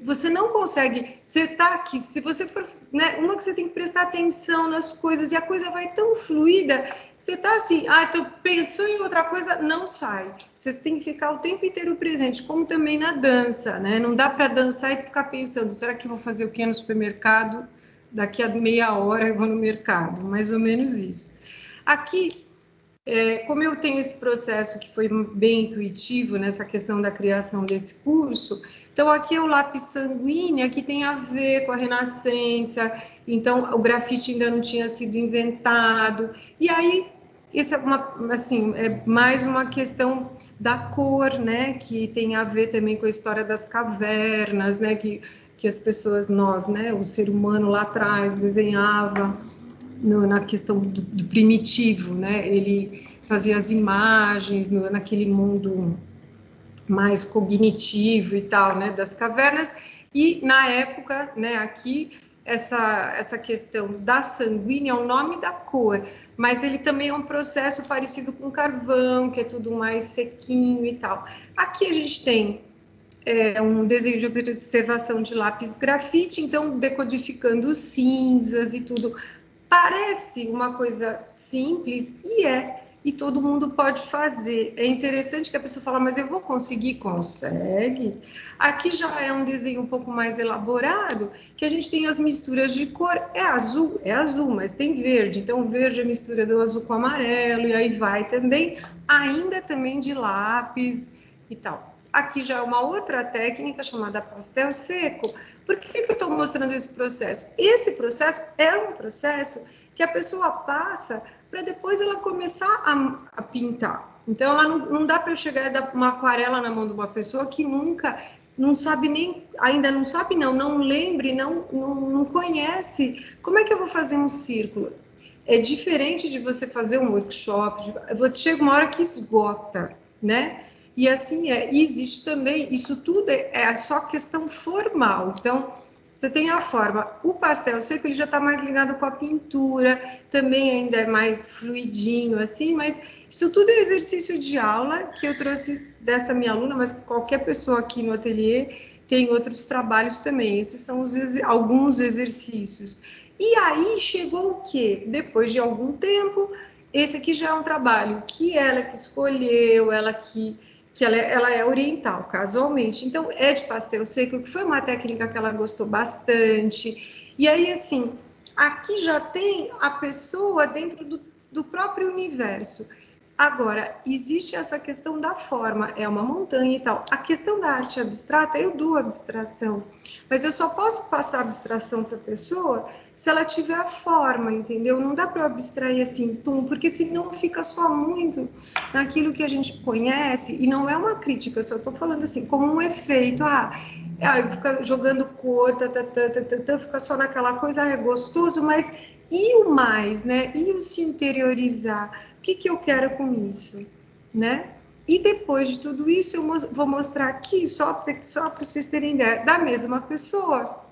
você não consegue, você está aqui, se você for, né, uma que você tem que prestar atenção nas coisas e a coisa vai tão fluida, você está assim, então pensou em outra coisa, não sai. Você tem que ficar o tempo inteiro presente, como também na dança, né? Não dá para dançar e ficar pensando, será que eu vou fazer o que no supermercado? Daqui a meia hora eu vou no mercado, mais ou menos isso. Aqui, como eu tenho esse processo que foi bem intuitivo nessa questão da criação desse curso, então aqui é o lápis sanguíneo, que tem a ver com a Renascença, então o grafite ainda não tinha sido inventado, e aí isso é mais uma questão da cor, né, que tem a ver também com a história das cavernas, né, que as pessoas, nós, né, o ser humano lá atrás desenhava na questão do primitivo, né, ele fazia as imagens naquele mundo mais cognitivo e tal, né, das cavernas, e na época, né, aqui, essa questão da sanguínea é o nome da cor, mas ele também é um processo parecido com carvão, que é tudo mais sequinho e tal. Aqui a gente tem um desenho de observação de lápis grafite, então decodificando cinzas e tudo. Parece uma coisa simples, e todo mundo pode fazer. É interessante que a pessoa fala, mas eu vou conseguir? Consegue. Aqui já é um desenho um pouco mais elaborado, que a gente tem as misturas de cor, é azul, mas tem verde, então o verde é a mistura do azul com amarelo, e aí vai também, ainda também de lápis e tal. Aqui já é uma outra técnica chamada pastel seco. Por que eu estou mostrando esse processo? Esse processo é um processo que a pessoa passa para depois ela começar a pintar. Então, ela não dá para eu chegar e dar uma aquarela na mão de uma pessoa que nunca, não sabe nem, ainda não sabe não lembre, não conhece. Como é que eu vou fazer um círculo? É diferente de você fazer um workshop, chega uma hora que esgota, né? E assim e existe também, isso tudo é só questão formal. Então, você tem a forma, o pastel seco ele já está mais ligado com a pintura, também ainda é mais fluidinho, assim, mas isso tudo é exercício de aula que eu trouxe dessa minha aluna, mas qualquer pessoa aqui no ateliê tem outros trabalhos também. Esses são alguns exercícios. E aí chegou o quê? Depois de algum tempo, esse aqui já é um trabalho que ela que escolheu, ela é oriental, casualmente. Então, é de pastel seco, que foi uma técnica que ela gostou bastante. E aí, assim, aqui já tem a pessoa dentro do próprio universo. Agora, existe essa questão da forma, é uma montanha e tal. A questão da arte abstrata, eu dou abstração, mas eu só posso passar abstração para a pessoa se ela tiver a forma, entendeu? Não dá para eu abstrair assim, porque senão fica só muito naquilo que a gente conhece, e não é uma crítica, eu só estou falando assim, como um efeito, fica jogando cor, fica só naquela coisa, é gostoso, mas e o mais, né? E o se interiorizar? O que eu quero com isso, né? E depois de tudo isso, eu vou mostrar aqui, só para vocês terem ideia, da mesma pessoa,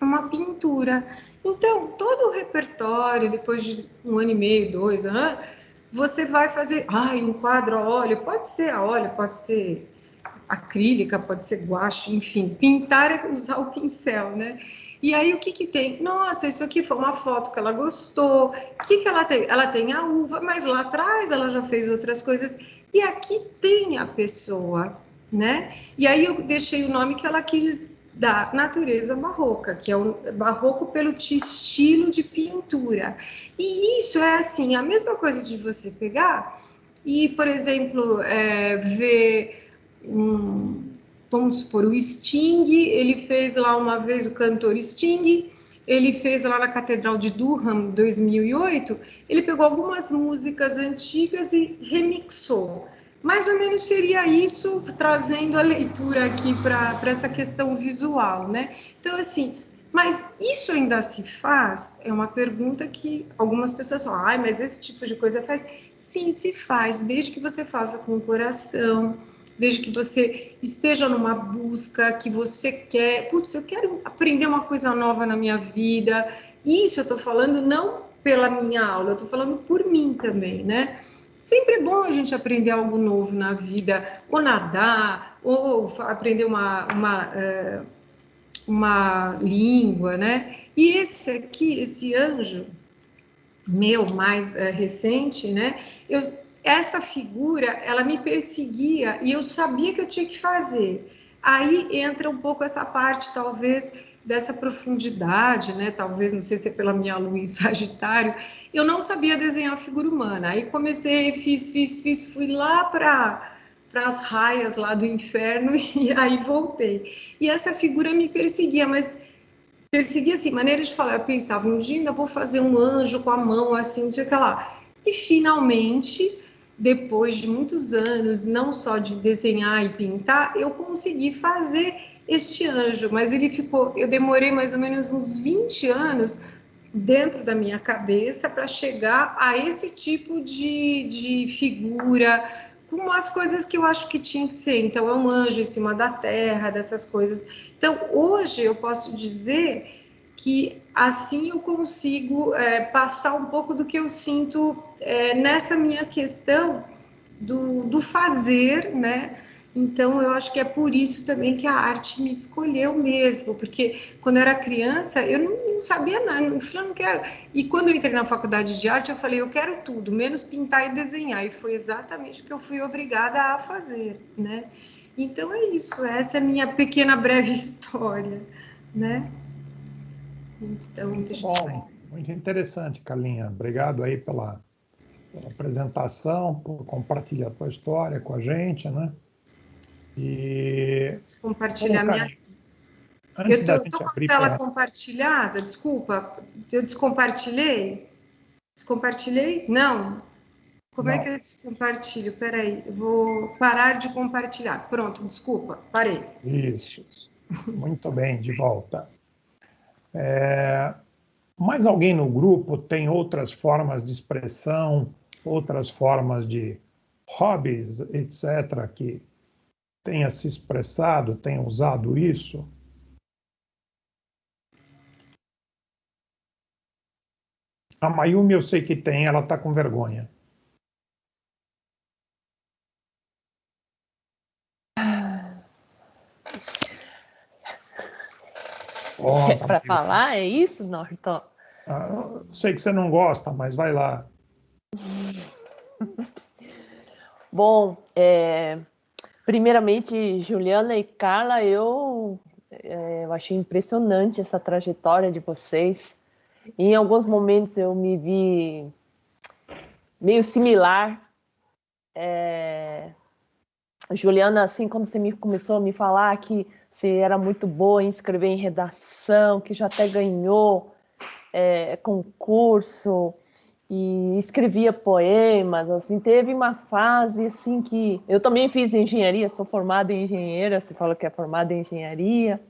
uma pintura. Então, todo o repertório, depois de 1 ano e meio, 2 anos, você vai fazer, um quadro a óleo, pode ser a óleo, pode ser acrílica, pode ser guache, enfim, pintar é usar o pincel, né? E aí o que tem? Nossa, isso aqui foi uma foto que ela gostou. O que ela tem? Ela tem a uva, mas lá atrás ela já fez outras coisas. E aqui tem a pessoa, né? E aí eu deixei o nome que ela quis dar, natureza barroca, que é o barroco pelo estilo de pintura. E isso é assim, a mesma coisa de você pegar e, por exemplo, ver vamos supor, o Sting, ele fez lá uma vez, o cantor Sting, ele fez lá na Catedral de Durham, 2008, ele pegou algumas músicas antigas e remixou. Mais ou menos seria isso, trazendo a leitura aqui para essa questão visual, né? Então, assim, mas isso ainda se faz? É uma pergunta que algumas pessoas falam, mas esse tipo de coisa faz? Sim, se faz, desde que você faça com o coração, desde que você esteja numa busca, que você quer, eu quero aprender uma coisa nova na minha vida, Isso eu estou falando não pela minha aula, eu estou falando por mim também, né? Sempre é bom a gente aprender algo novo na vida, ou nadar, ou aprender uma língua, né? E esse aqui, esse anjo meu mais recente, né? Essa figura, ela me perseguia e eu sabia que eu tinha que fazer. Aí entra um pouco essa parte, talvez, dessa profundidade, né? Talvez, não sei se é pela minha lua em Sagitário, eu não sabia desenhar figura humana. Aí comecei, fiz, fui lá para as raias lá do inferno e aí voltei. E essa figura me perseguia, mas perseguia assim, maneiras de falar. Eu pensava, um dia ainda vou fazer um anjo com a mão assim, sei lá. E finalmente, depois de muitos anos, não só de desenhar e pintar, eu consegui fazer este anjo, mas ele ficou, eu demorei mais ou menos uns 20 anos dentro da minha cabeça para chegar a esse tipo de figura, com as coisas que eu acho que tinha que ser. Então, é um anjo em cima da terra, dessas coisas. Então, hoje eu posso dizer que assim eu consigo passar um pouco do que eu sinto nessa minha questão do fazer, né? Então, eu acho que é por isso também que a arte me escolheu mesmo, porque quando eu era criança, eu não sabia nada, eu falei, não quero. E quando eu entrei na faculdade de arte, eu falei, eu quero tudo, menos pintar e desenhar. E foi exatamente o que eu fui obrigada a fazer, né? Então, é isso, essa é a minha pequena breve história, né? Então, deixa eu sair. Bom, muito interessante, Carlinha. Obrigado aí pela apresentação, por compartilhar a tua história com a gente, né? E, Compartilhar minha. antes da Eu tô gente com a abrir tela para... compartilhada, desculpa. Eu descompartilhei? Descompartilhei? Não. Como é que Não, eu descompartilho? Peraí, eu vou parar de compartilhar. Pronto, desculpa, parei. isso. Muito bem, de volta. Mais alguém no grupo tem outras formas de expressão, outras formas de hobbies, etc., que tenha se expressado, tenha usado isso? A Mayumi eu sei que tem, ela está com vergonha. Conta, Para Mayumi. falar, é isso, Norton? Sei que você não gosta, mas vai lá. Bom, primeiramente, Juliana e Carla, eu achei impressionante essa trajetória de vocês. Em alguns momentos eu me vi meio similar. Juliana, assim, quando você começou a me falar que você era muito boa em escrever em redação, que já até ganhou concurso e escrevia poemas, assim, teve uma fase assim que eu também fiz engenharia, sou formada em engenheira, você fala que é formada em engenharia.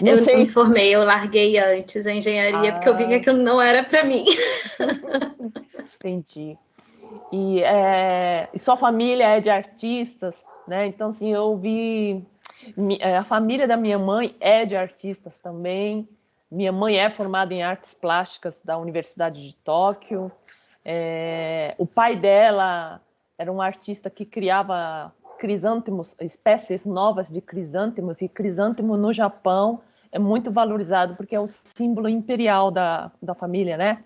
Não Eu não sei me formei, eu larguei antes a engenharia, porque eu vi que aquilo não era para mim. Entendi. E sua família é de artistas, né? Então, assim, eu vi... A família da minha mãe é de artistas também. Minha mãe é formada em artes plásticas da Universidade de Tóquio. O pai dela era um artista que criava crisântemos, espécies novas de crisântemos, e crisântemo no Japão é muito valorizado porque é o símbolo imperial da família, né?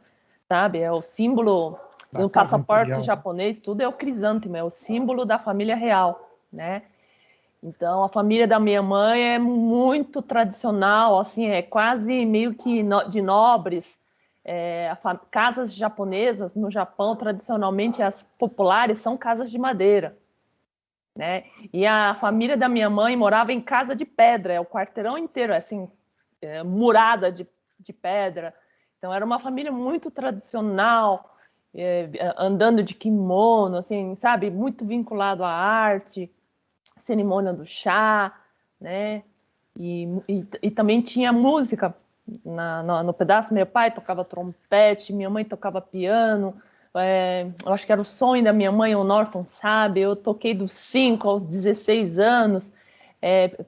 Sabe? É o símbolo Da no Casa passaporte Imperial. japonês, tudo é o crisântemo, é o símbolo da família real, né? Então, a família da minha mãe é muito tradicional, assim, é quase meio que de nobres. Casas japonesas no Japão, tradicionalmente, as populares são casas de madeira, né? E a família da minha mãe morava em casa de pedra, o quarteirão inteiro, assim, murada de pedra. Então, era uma família muito tradicional, andando de kimono, assim, sabe? Muito vinculado à arte, cerimônia do chá, né? E também tinha música no pedaço. Meu pai tocava trompete, minha mãe tocava piano. Eu acho que era o sonho da minha mãe, o Norton sabe. Eu toquei dos 5 aos 16 anos.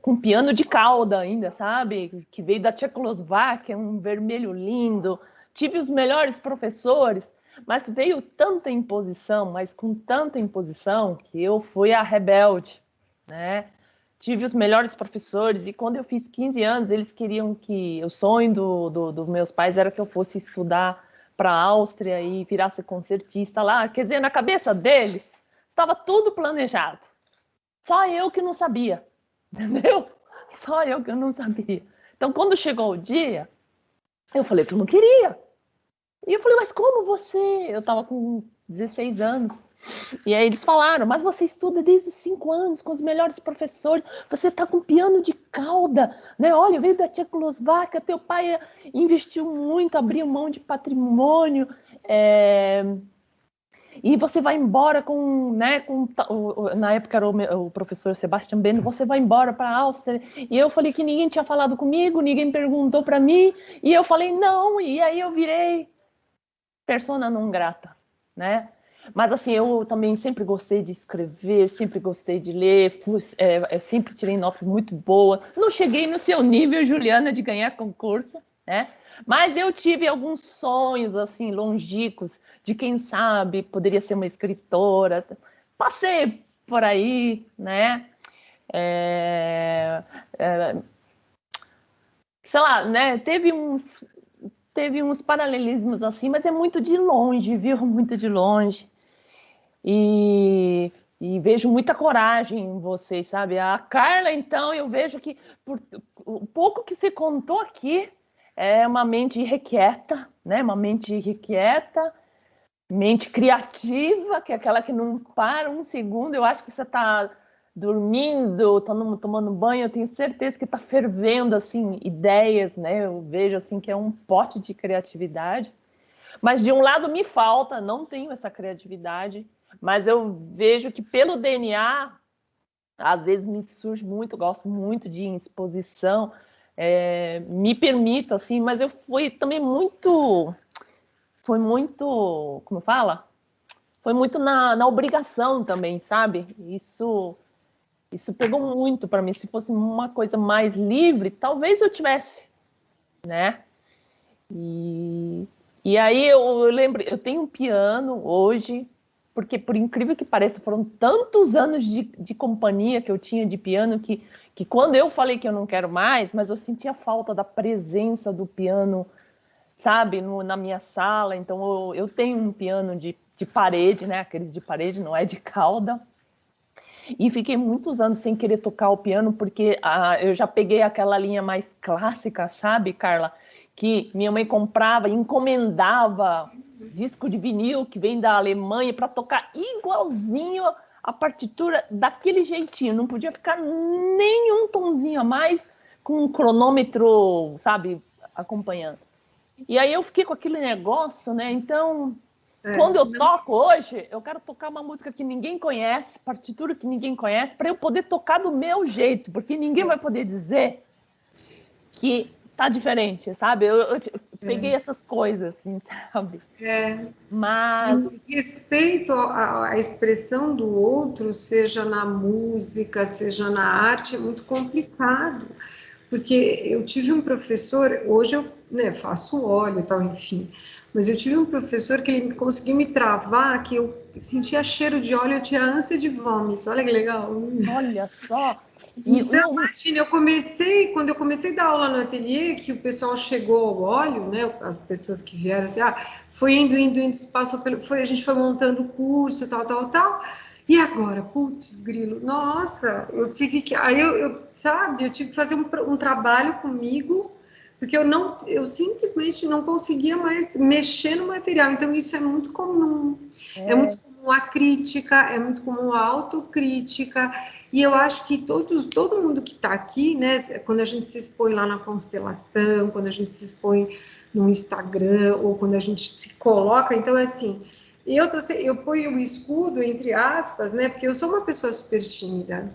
com piano de cauda ainda, sabe? Que veio da Tchecoslováquia, um vermelho lindo. Tive os melhores professores, mas veio tanta imposição, mas com tanta imposição, que eu fui a rebelde, né? Tive os melhores professores, e quando eu fiz 15 anos, eles queriam que... O sonho dos meus pais era que eu fosse estudar para a Áustria e virasse concertista lá. Quer dizer, na cabeça deles, estava tudo planejado. Só eu que não sabia, entendeu? Só eu que não sabia. Então, quando chegou o dia, eu falei que eu não queria. E eu falei, mas como você? Eu estava com 16 anos. E aí eles falaram, mas você estuda desde os 5 anos, com os melhores professores, você está com piano de cauda, né? Olha, veio da Tchecoslováquia, teu pai investiu muito, abriu mão de patrimônio, e você vai embora com, né, na época era o professor Sebastian Beno, você vai embora para a Áustria. E eu falei que ninguém tinha falado comigo, ninguém perguntou para mim, e eu falei não, e aí eu virei persona non grata, né? Mas assim, eu também sempre gostei de escrever, sempre gostei de ler, sempre tirei notas muito boas. Não cheguei no seu nível, Juliana, de ganhar concurso, né? Mas eu tive alguns sonhos, assim, longínquos, de quem sabe poderia ser uma escritora. Passei por aí, né? Sei lá, né? Teve uns paralelismos assim, mas é muito de longe, viu? Muito de longe. E vejo muita coragem em vocês, sabe? A Carla, então, eu vejo que por o pouco que se contou aqui é uma mente irrequieta, né? Uma mente irrequieta, mente criativa, que é aquela que não para um segundo. Eu acho que você está dormindo, tomando banho, eu tenho certeza que está fervendo, assim, ideias, né? Eu vejo, assim, que é um pote de criatividade. Mas, de um lado, me falta, não tenho essa criatividade, mas eu vejo que, pelo DNA, às vezes me surge muito, gosto muito de exposição, me permito, assim, mas eu fui também muito, como fala? Foi muito na obrigação também, sabe? Isso pegou muito para mim. Se fosse uma coisa mais livre, talvez eu tivesse, né? E aí eu lembro, eu tenho um piano hoje, porque por incrível que pareça, foram tantos anos de companhia que eu tinha de piano que quando eu falei que eu não quero mais, mas eu sentia falta da presença do piano, sabe, na minha sala. Então eu tenho um piano de parede, né? Aqueles de parede, não é de cauda. E fiquei muitos anos sem querer tocar o piano, porque eu já peguei aquela linha mais clássica, sabe, Carla? Que minha mãe comprava, encomendava disco de vinil que vem da Alemanha para tocar igualzinho a partitura, daquele jeitinho. Não podia ficar nenhum tonzinho a mais, com um cronômetro, sabe, acompanhando. E aí eu fiquei com aquele negócio, né? Então... Quando eu toco hoje, eu quero tocar uma música que ninguém conhece, partitura que ninguém conhece, para eu poder tocar do meu jeito, porque ninguém vai poder dizer que tá diferente, sabe? Eu peguei essas coisas, assim, sabe? Mas... E respeito à expressão do outro, seja na música, seja na arte, é muito complicado. Porque eu tive um professor, hoje eu faço óleo e tal, enfim... Mas eu tive um professor que ele conseguiu me travar, que eu sentia cheiro de óleo, eu tinha ânsia de vômito. Olha que legal. Olha só. Então, imagina, quando eu comecei a dar aula no ateliê, que o pessoal chegou ao óleo, né? As pessoas que vieram assim, foi indo, passou a gente foi montando o curso, tal. E agora, putz, grilo, nossa, eu tive que, aí eu tive que fazer um trabalho comigo, porque eu simplesmente não conseguia mais mexer no material. Então, isso é muito comum. É muito comum a crítica, é muito comum a autocrítica. E eu acho que todo mundo que está aqui, né, quando a gente se expõe lá na constelação, quando a gente se expõe no Instagram, ou quando a gente se coloca, então, assim, eu ponho o escudo, entre aspas, né, porque eu sou uma pessoa super tímida.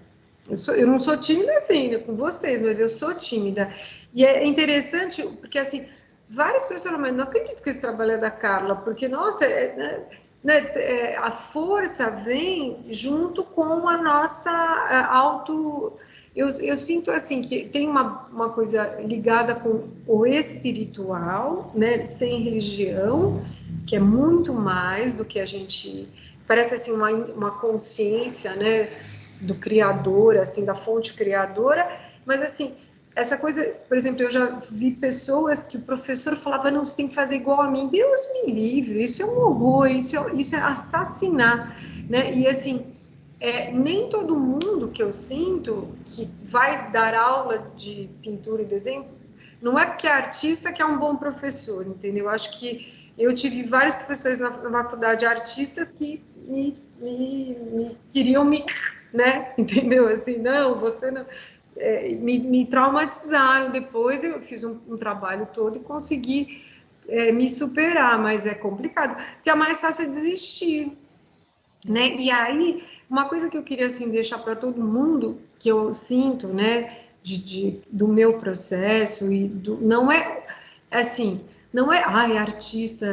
Eu não sou tímida assim, né, com vocês, mas eu sou tímida. E é interessante, porque, assim, várias pessoas falam, mas não acredito que esse trabalho é da Carla, porque, nossa, a força vem junto com a nossa eu sinto assim que tem uma coisa ligada com o espiritual, né, sem religião, que é muito mais do que a gente... Parece assim uma consciência, né, do criador, assim, da fonte criadora, mas assim, essa coisa, por exemplo, eu já vi pessoas que o professor falava, não, você tem que fazer igual a mim. Deus me livre, isso é um horror, isso é assassinar, né? E assim, nem todo mundo que eu sinto que vai dar aula de pintura e desenho, não é porque é artista que é um bom professor, entendeu? Eu acho que eu tive vários professores na faculdade, artistas, que me queriam né? Entendeu? Assim, não, você não... me traumatizaram. Depois eu fiz um trabalho todo e consegui me superar, mas é complicado, porque é mais fácil desistir, né? E aí, uma coisa que eu queria assim deixar para todo mundo, que eu sinto, né, do meu processo e não é assim, não é artista,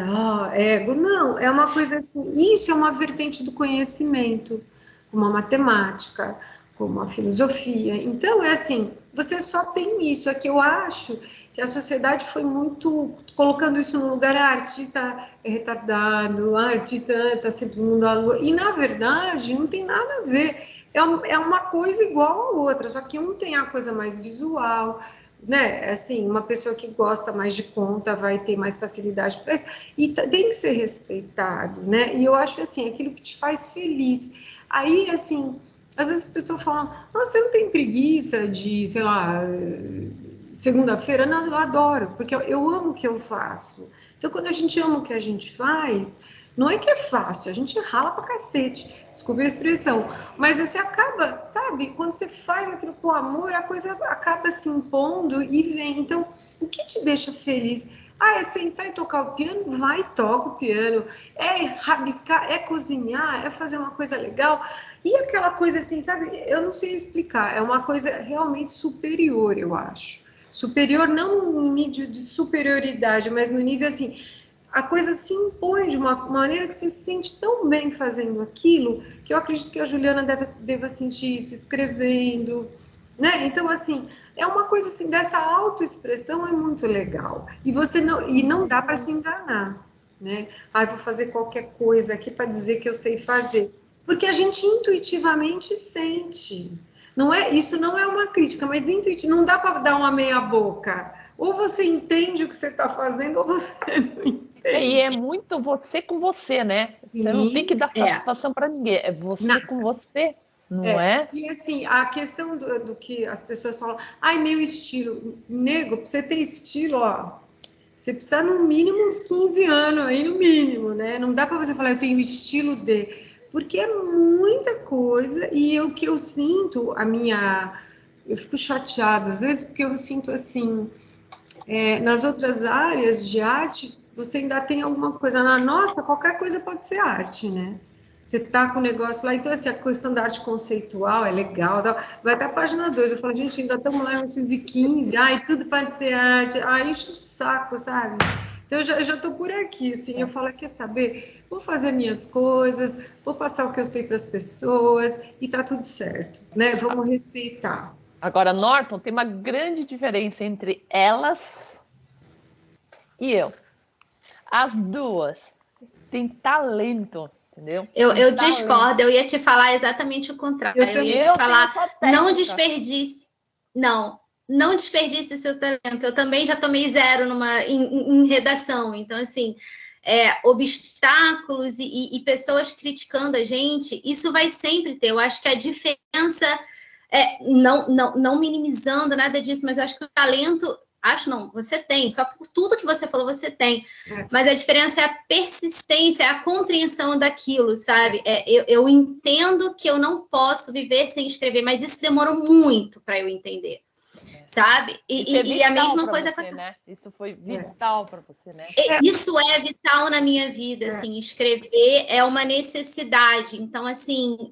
ego, não, é uma coisa assim, isso é uma vertente do conhecimento, como a matemática, como a filosofia. Então, é assim, você só tem isso. É que eu acho que a sociedade foi muito colocando isso no lugar, artista é retardado, artista está sempre no mundo da lua. E, na verdade, não tem nada a ver. É uma coisa igual a outra, só que um tem a coisa mais visual, né? Assim, uma pessoa que gosta mais de conta vai ter mais facilidade para isso. E tem que ser respeitado, né? E eu acho, assim, aquilo que te faz feliz. Aí, assim, às vezes as pessoas falam, você não tem preguiça de, sei lá, segunda-feira? Não, eu adoro, porque eu amo o que eu faço. Então, quando a gente ama o que a gente faz, não é que é fácil, a gente rala pra cacete, desculpe a expressão, mas você acaba, sabe, quando você faz aquilo com amor, a coisa acaba se impondo e vem. Então, o que te deixa feliz? É sentar e tocar o piano? Vai, toca o piano. É rabiscar, é cozinhar, é fazer uma coisa legal. E aquela coisa assim, sabe, eu não sei explicar, é uma coisa realmente superior, eu acho. Superior não no nível de superioridade, mas no nível assim, a coisa se impõe de uma maneira que você se sente tão bem fazendo aquilo, que eu acredito que a Juliana deva sentir isso escrevendo, né? Então, assim, é uma coisa assim, dessa autoexpressão é muito legal. E não dá para se enganar, né? Vou fazer qualquer coisa aqui para dizer que eu sei fazer. Porque a gente intuitivamente sente. Isso não é uma crítica, mas não dá para dar uma meia boca. Ou você entende o que você está fazendo, ou você não entende. E é muito você com você, né? Sim, você não tem que dar satisfação para ninguém. É você com você, não é? E assim, a questão do que as pessoas falam, meu estilo. Nego, pra você ter estilo, você precisa no mínimo uns 15 anos aí, no mínimo, né? Não dá para você falar, eu tenho estilo de... Porque é muita coisa, e o que eu sinto, eu fico chateada às vezes, porque eu sinto assim, nas outras áreas de arte, você ainda tem alguma coisa na nossa, qualquer coisa pode ser arte, né? Você tá com o negócio lá, então assim, a questão da arte conceitual é legal, vai até a página 2, eu falo, gente, ainda estamos lá em 1915, tudo pode ser arte, enche o saco, sabe? Então, eu já estou por aqui, assim, eu falo, quer saber? Vou fazer minhas coisas, vou passar o que eu sei para as pessoas e tá tudo certo, né? Vamos respeitar. Agora, Norton, tem uma grande diferença entre elas e eu. As duas têm talento, entendeu? Eu discordo, eu ia te falar exatamente o contrário. Eu ia te falar, não desperdice. Não desperdice o seu talento. Eu também já tomei 0 em redação. Então, assim, obstáculos e pessoas criticando a gente, isso vai sempre ter. Eu acho que a diferença, não minimizando nada disso, mas eu acho que o talento... você tem, só por tudo que você falou, você tem. Mas a diferença é a persistência, é a compreensão daquilo, sabe? Eu entendo que eu não posso viver sem escrever, mas isso demorou muito para eu entender, sabe? E a mesma coisa com você, né? Isso foi vital para você, né? Isso é vital na minha vida, assim, escrever é uma necessidade. Então, assim,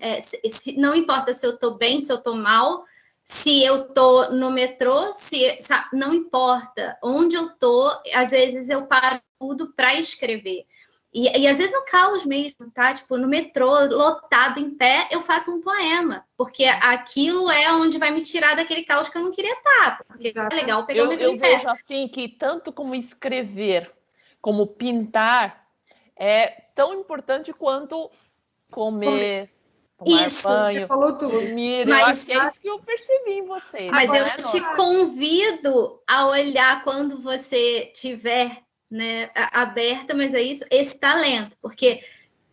não importa se eu estou bem, se eu estou mal, se eu tô no metrô, não importa onde eu tô, às vezes eu paro tudo para escrever. E às vezes no caos mesmo, tá? Tipo, no metrô, lotado, em pé, eu faço um poema. Porque aquilo é onde vai me tirar daquele caos que eu não queria estar. Porque é legal pegar o metrô em pé. Eu vejo assim que tanto como escrever, como pintar, é tão importante quanto comer, tomar banho, você falou tudo. dormir. Mas, eu acho que é isso que eu percebi em vocês. Mas eu né, te convido a olhar quando você tiver, né, aberta, mas é isso, esse talento, porque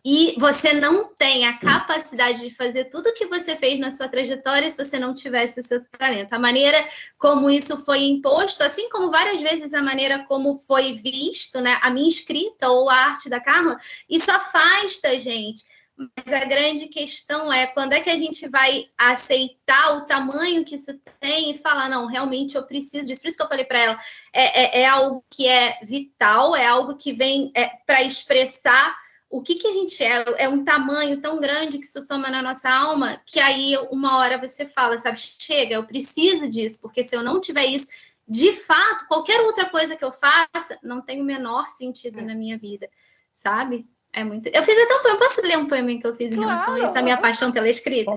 e você não tem a capacidade de fazer tudo o que você fez na sua trajetória se você não tivesse o seu talento. A maneira como isso foi imposto, assim como várias vezes a maneira como foi visto, né, a minha escrita ou a arte da Carla, isso afasta a gente. Mas a grande questão é quando é que a gente vai aceitar o tamanho que isso tem e falar, não, realmente eu preciso disso. Por isso que eu falei para ela, é algo que é vital, é algo que vem para expressar o que a gente é um tamanho tão grande que isso toma na nossa alma, que aí uma hora você fala, sabe, chega, eu preciso disso, porque se eu não tiver isso, de fato, qualquer outra coisa que eu faça não tem o menor sentido na minha vida, sabe? É muito. Eu fiz até um poema. Posso ler um poema que eu fiz em relação a isso, a minha paixão pela escrita?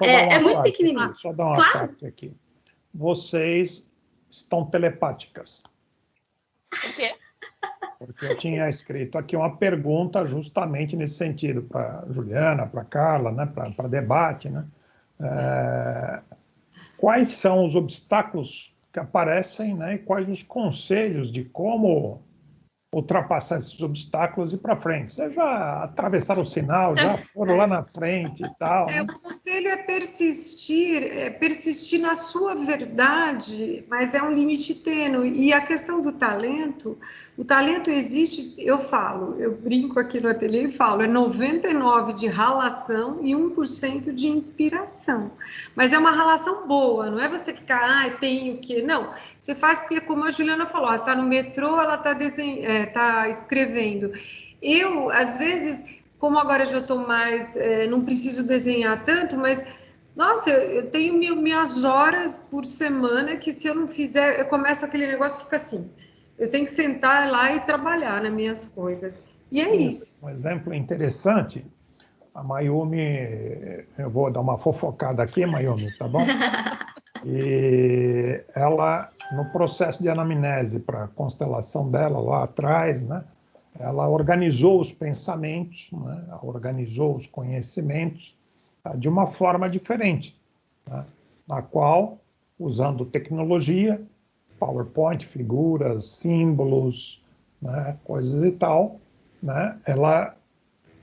É muito pequenininho. Só dar uma parte aqui. Vocês estão telepáticas. Por quê? Porque eu tinha escrito aqui uma pergunta justamente nesse sentido, para Juliana, para Carla, né, para debate. Né? Quais são os obstáculos que aparecem, né, e quais os conselhos de como ultrapassar esses obstáculos e ir para frente? Vocês já atravessaram o sinal, já foram lá na frente e tal. Né? O conselho é persistir na sua verdade, mas é um limite tênue. E a questão do talento, o talento existe, eu brinco aqui no ateliê e falo, é 99% de ralação e 1% de inspiração. Mas é uma ralação boa, não é você ficar, tenho que... Não, você faz porque, como a Juliana falou, ela está no metrô, ela está escrevendo. Eu, às vezes, como agora eu já estou mais, não preciso desenhar tanto, mas, nossa, eu tenho minhas horas por semana que se eu não fizer, eu começo aquele negócio e fica assim, eu tenho que sentar lá e trabalhar nas minhas coisas. E é isso. Um exemplo interessante, a Mayumi, eu vou dar uma fofocada aqui, Mayumi, tá bom? E ela, no processo de anamnese para a constelação dela lá atrás, né? Ela organizou os pensamentos, né? Organizou os conhecimentos de uma forma diferente, né? Na qual, usando tecnologia, PowerPoint, figuras, símbolos, né? Coisas e tal, né? Ela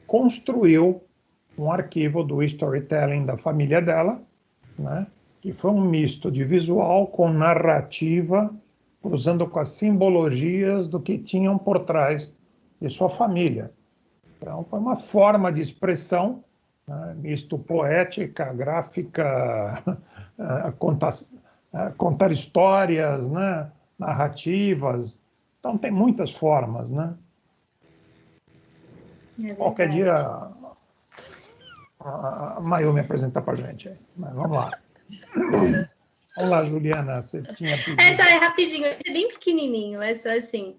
construiu um arquivo do storytelling da família dela, né? Que foi um misto de visual com narrativa, cruzando com as simbologias do que tinham por trás de sua família. Então, foi uma forma de expressão, né, misto poética, gráfica, contar histórias, né, narrativas. Então, tem muitas formas. Né? Qualquer dia a Mayumi apresenta para a gente. Mas vamos lá. Vamos lá, Juliana, você tinha pedido. Essa é rapidinho, é bem pequenininho, é só assim.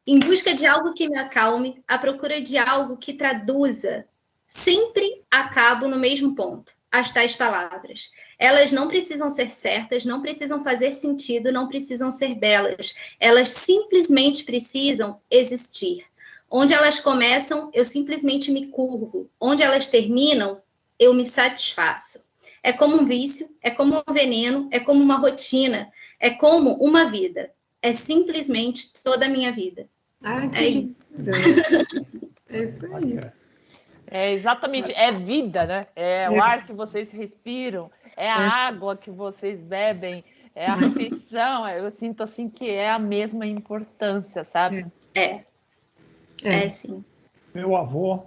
Em busca de algo que me acalme, à procura de algo que traduza, sempre acabo no mesmo ponto, as tais palavras. Elas não precisam ser certas, não precisam fazer sentido, não precisam ser belas. Elas simplesmente precisam existir. Onde elas começam, eu simplesmente me curvo. Onde elas terminam, eu me satisfaço. É como um vício, é como um veneno, é como uma rotina, é como uma vida. É simplesmente toda a minha vida. Ai, que lindo. É isso aí. É exatamente, é vida, né? É o ar que vocês respiram, é a água que vocês bebem, é a refeição. Eu sinto assim que é a mesma importância, sabe? É sim. Meu avô,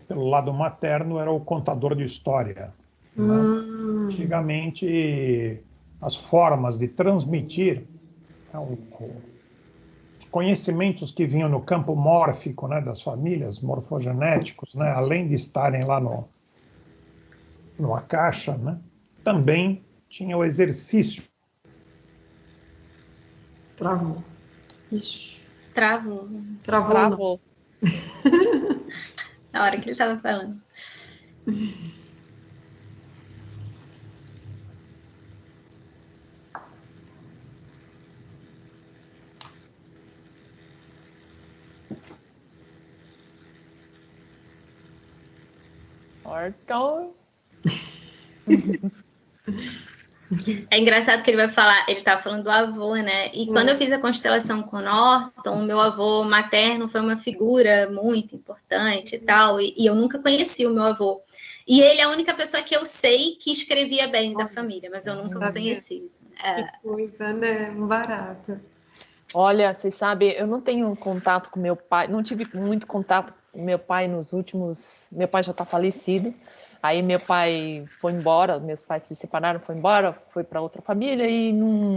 pelo lado materno, era o contador de história. Né? Antigamente, as formas de transmitir conhecimentos que vinham no campo mórfico, né, das famílias, morfogenéticos, né, além de estarem lá numa caixa, né, também tinha o exercício. Travou. Ixi. Travou. Travou. Na hora que ele estava falando. Orton. É engraçado que ele vai falar, ele tá falando do avô, né? E quando eu fiz a constelação com o Norton, o meu avô materno foi uma figura muito importante e tal, e eu nunca conheci o meu avô. E ele é a única pessoa que eu sei que escrevia bem da família, mas eu nunca o conheci. Que coisa, né? Um barato. Olha, vocês sabem, eu não tenho contato com meu pai, não tive muito contato com meu pai nos últimos. Meu pai já está falecido. Aí meu pai foi embora, meus pais se separaram, foi embora, foi para outra família e não,